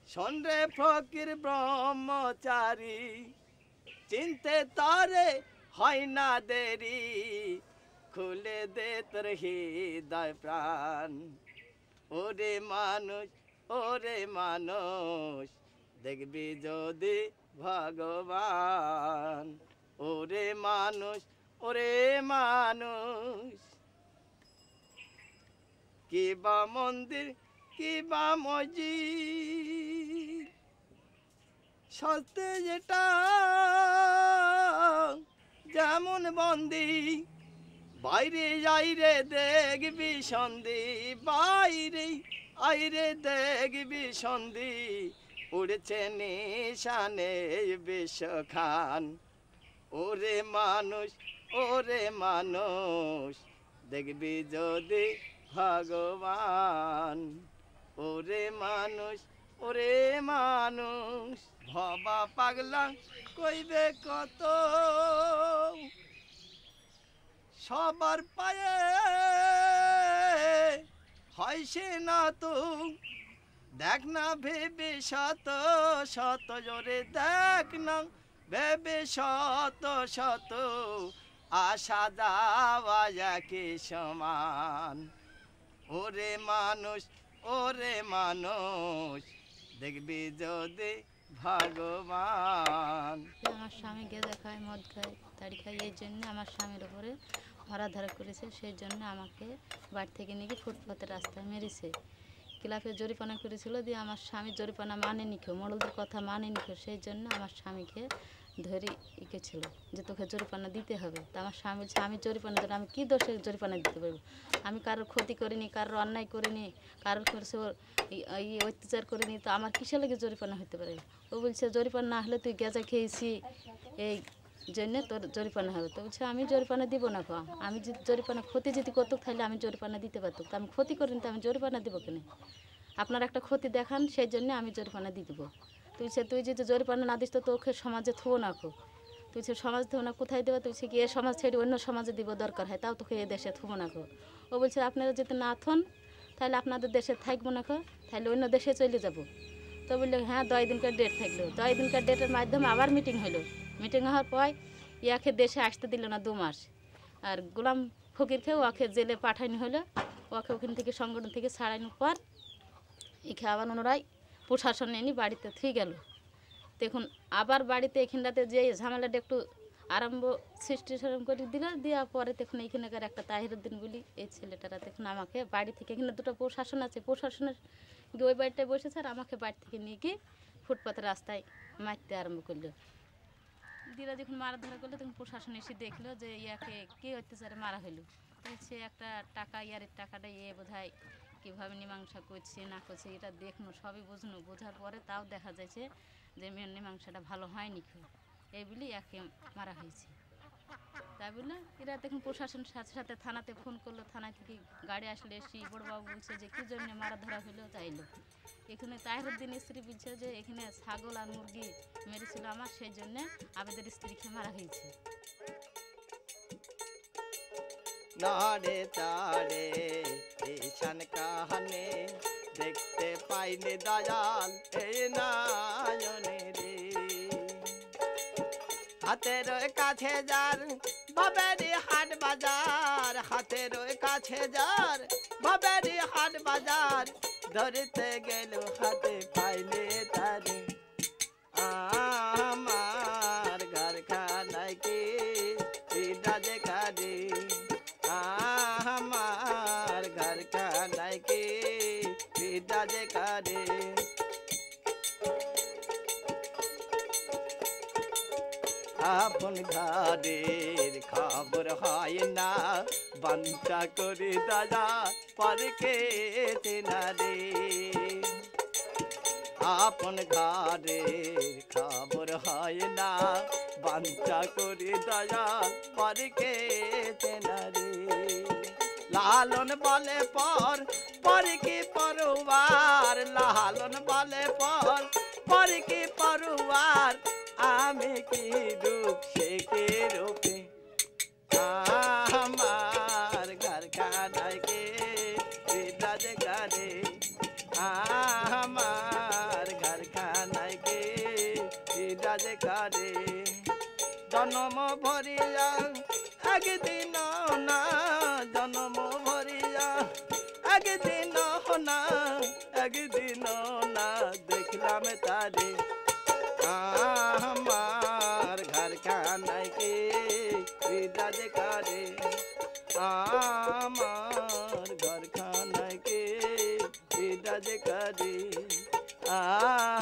শোন রে ফকির ব্রহ্মচারী, চিনতে তারে হয় না দেরি, খুলে দে তোর হৃদয় প্রাণ। ওরে মানুষ দেখবি যদি ভগবান। ওরে মানুষ কি বা মন্দির কি বা মসজিদ, সত্যি যেটা যেমন বন্দি, বাইরে যাইরে দেখবি সন্ধি, বাইরে আইরে দেখবি সন্ধি, উড়ছে নিশানে বিশ্বখান। ওরে মানুষ দেখবি যদি ভগবান। ওরে মানুষ ভবা পাগলা কইবে কত, সবার পায়ে হয় সে না তো, দেখ না ভেবে শত শত জোরে, দেখ না ভেবে শত শত, আশা যাওয়া যাকে সমান। ওরে মানুষ দেখবি যদি ভগবান। আমার স্বামী গেঁজা খায়, মদ খায়, তাড়ি খায়, এই জন্য আমার স্বামীর ওপরে মারাধারা করেছে। সেই জন্য আমাকে বাড়ি থেকে নিয়ে ফুটপাতের রাস্তায় মেরেছে। ক্লাবে জরিপানা করেছিল, দিয়ে আমার স্বামী জরিপানা মানেনি, মোড়লদের কথা মানেনি, সেই জন্য আমার স্বামীকে ধরে ইকেছিল যে তোকে জরিপানা দিতে হবে। তা আমার স্বামী বলছে আমি জরিপানা দেবো, আমি কী দোষে জরিপানা দিতে পারবো? আমি কারোর ক্ষতি করিনি, কারোর অন্যায় করিনি, কারোর অত্যাচার করিনি, তো আমার কিসের লাগে জরিপানা হতে পারে? ও বলছে জরিপানা না হলে তুই গেঁজা খেয়েছি, এই জন্যে তোর জরিপানা হবে। তো বলছে আমি জরিপানা দিব না, আমি যদি জরিপানা ক্ষতি যদি করতো তাহলে আমি জরিপানা দিতে পারতো, তো আমি ক্ষতি করিনি, তো আমি জরিপানা দেবো কেন? আপনার একটা ক্ষতি দেখান, সেই জন্য আমি জরিপানা দিয়ে দেবো। তুই যদি জরিপানা না দিস তো তোকে সমাজে থবো না, তুই সে সমাজ থবো না, কোথায় দেবো? তুই সে কি এ সমাজ ছেড়ে অন্য সমাজে দিব দরকার হয়, তাও তোকে এ দেশে থবো না। ও বলছে আপনারা যদি না থন তাহলে আপনাদের দেশে থাকবো না, তাহলে অন্য দেশে চলে যাব। তো বললো হ্যাঁ 10 দিনকার ডেট থাকলো। 10 দিনকার ডেটের মাধ্যমে আবার মিটিং হলো। মিটিং হওয়ার পর ইয়াকে দেশে আসতে দিল না 2 মাস, আর গোলাম ফকিরকেও ওকে জেলে পাঠানো হলো। ওকে ওখান থেকে সংগঠন থেকে ছাড়ানোর পর একে আবার ওনারাই প্রশাসন এনে বাড়িতে থুই গেল। দেখুন আবার বাড়িতে এখানটাতে যে ঝামেলাটা একটু আরম্ভ সৃষ্টি করে দিল, দেওয়ার পরে দেখুন এইখানকার একটা তাহিরুদ্দিন বলি এই ছেলেটারা দেখুন আমাকে বাড়ি থেকে, এখানে 2টা প্রশাসন আছে, প্রশাসনের ওই বাড়িটায় বসেছে, আর আমাকে বাড়ি থেকে নিয়ে গিয়ে ফুটপাতের রাস্তায় মারতে আরম্ভ করলো। দিরা যখন মারা ধরা করলো তখন প্রশাসন এসে দেখলো যে ইয়াকে কে অত্যাচারে মারা হলো। সে একটা টাকা, ইয়ারের টাকাটা বোধহয় কীভাবে মীমাংসা করছে না করছে এটা দেখনো, সবই বুঝনো, বোঝার পরে তাও দেখা যাচ্ছে যে মীমাংসাটা ভালো হয়নি, এই বলি একে মারা হয়েছে। তাই বললো এরা দেখুন প্রশাসনের সাথে সাথে থানাতে ফোন করলো, থানা থেকে গাড়ি আসলে এসে বড়বাবু বলছে যে কী জন্য মারা ধরা হলো চাইলো। এখানে তাহিরুদ্দিন স্ত্রী বলছে যে এখানে ছাগল আর মুরগি মেরেছিল আমার, সেই জন্যে আবেদের স্ত্রীকে মারা হয়েছে। নারে তারে ঈশান কাহানে দেখতে পাইনি দয়াল এই নয়নে রে, হাতের কাছে যার বাবেরি হাট বাজার, হাতের কাছে যার বাবেরি হাট বাজার, ধরতে গেল হাতে পাইলে তারে আমার ঘর খানায় কে বিরাজে করে আপন ঘরের খবর হয় না বাঞ্চা করে দাদা পরকে চেনা রে আপন ঘরের খবর হয় না বাঞ্চা করে দাদা পরকে চেনা রে লালন বলে পর কি পরবার লালন বলে পর কি পরবার আমি কি রূপ সে কে রূপে আমার ঘর খানায় কে বিরাজ করে আমার ঘর খানায় কে বিরাজ করে জন্ম ভরিয়া একদিন না জন্ম ভরিয়া একদিন না একদিন না দেখলাম তারে আমার ঘর খানায় কে বিরাজ করে আমার ঘর খানায় কে বিরাজ করে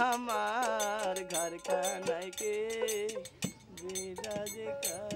আমার ঘর খানায় কে বিরাজ করে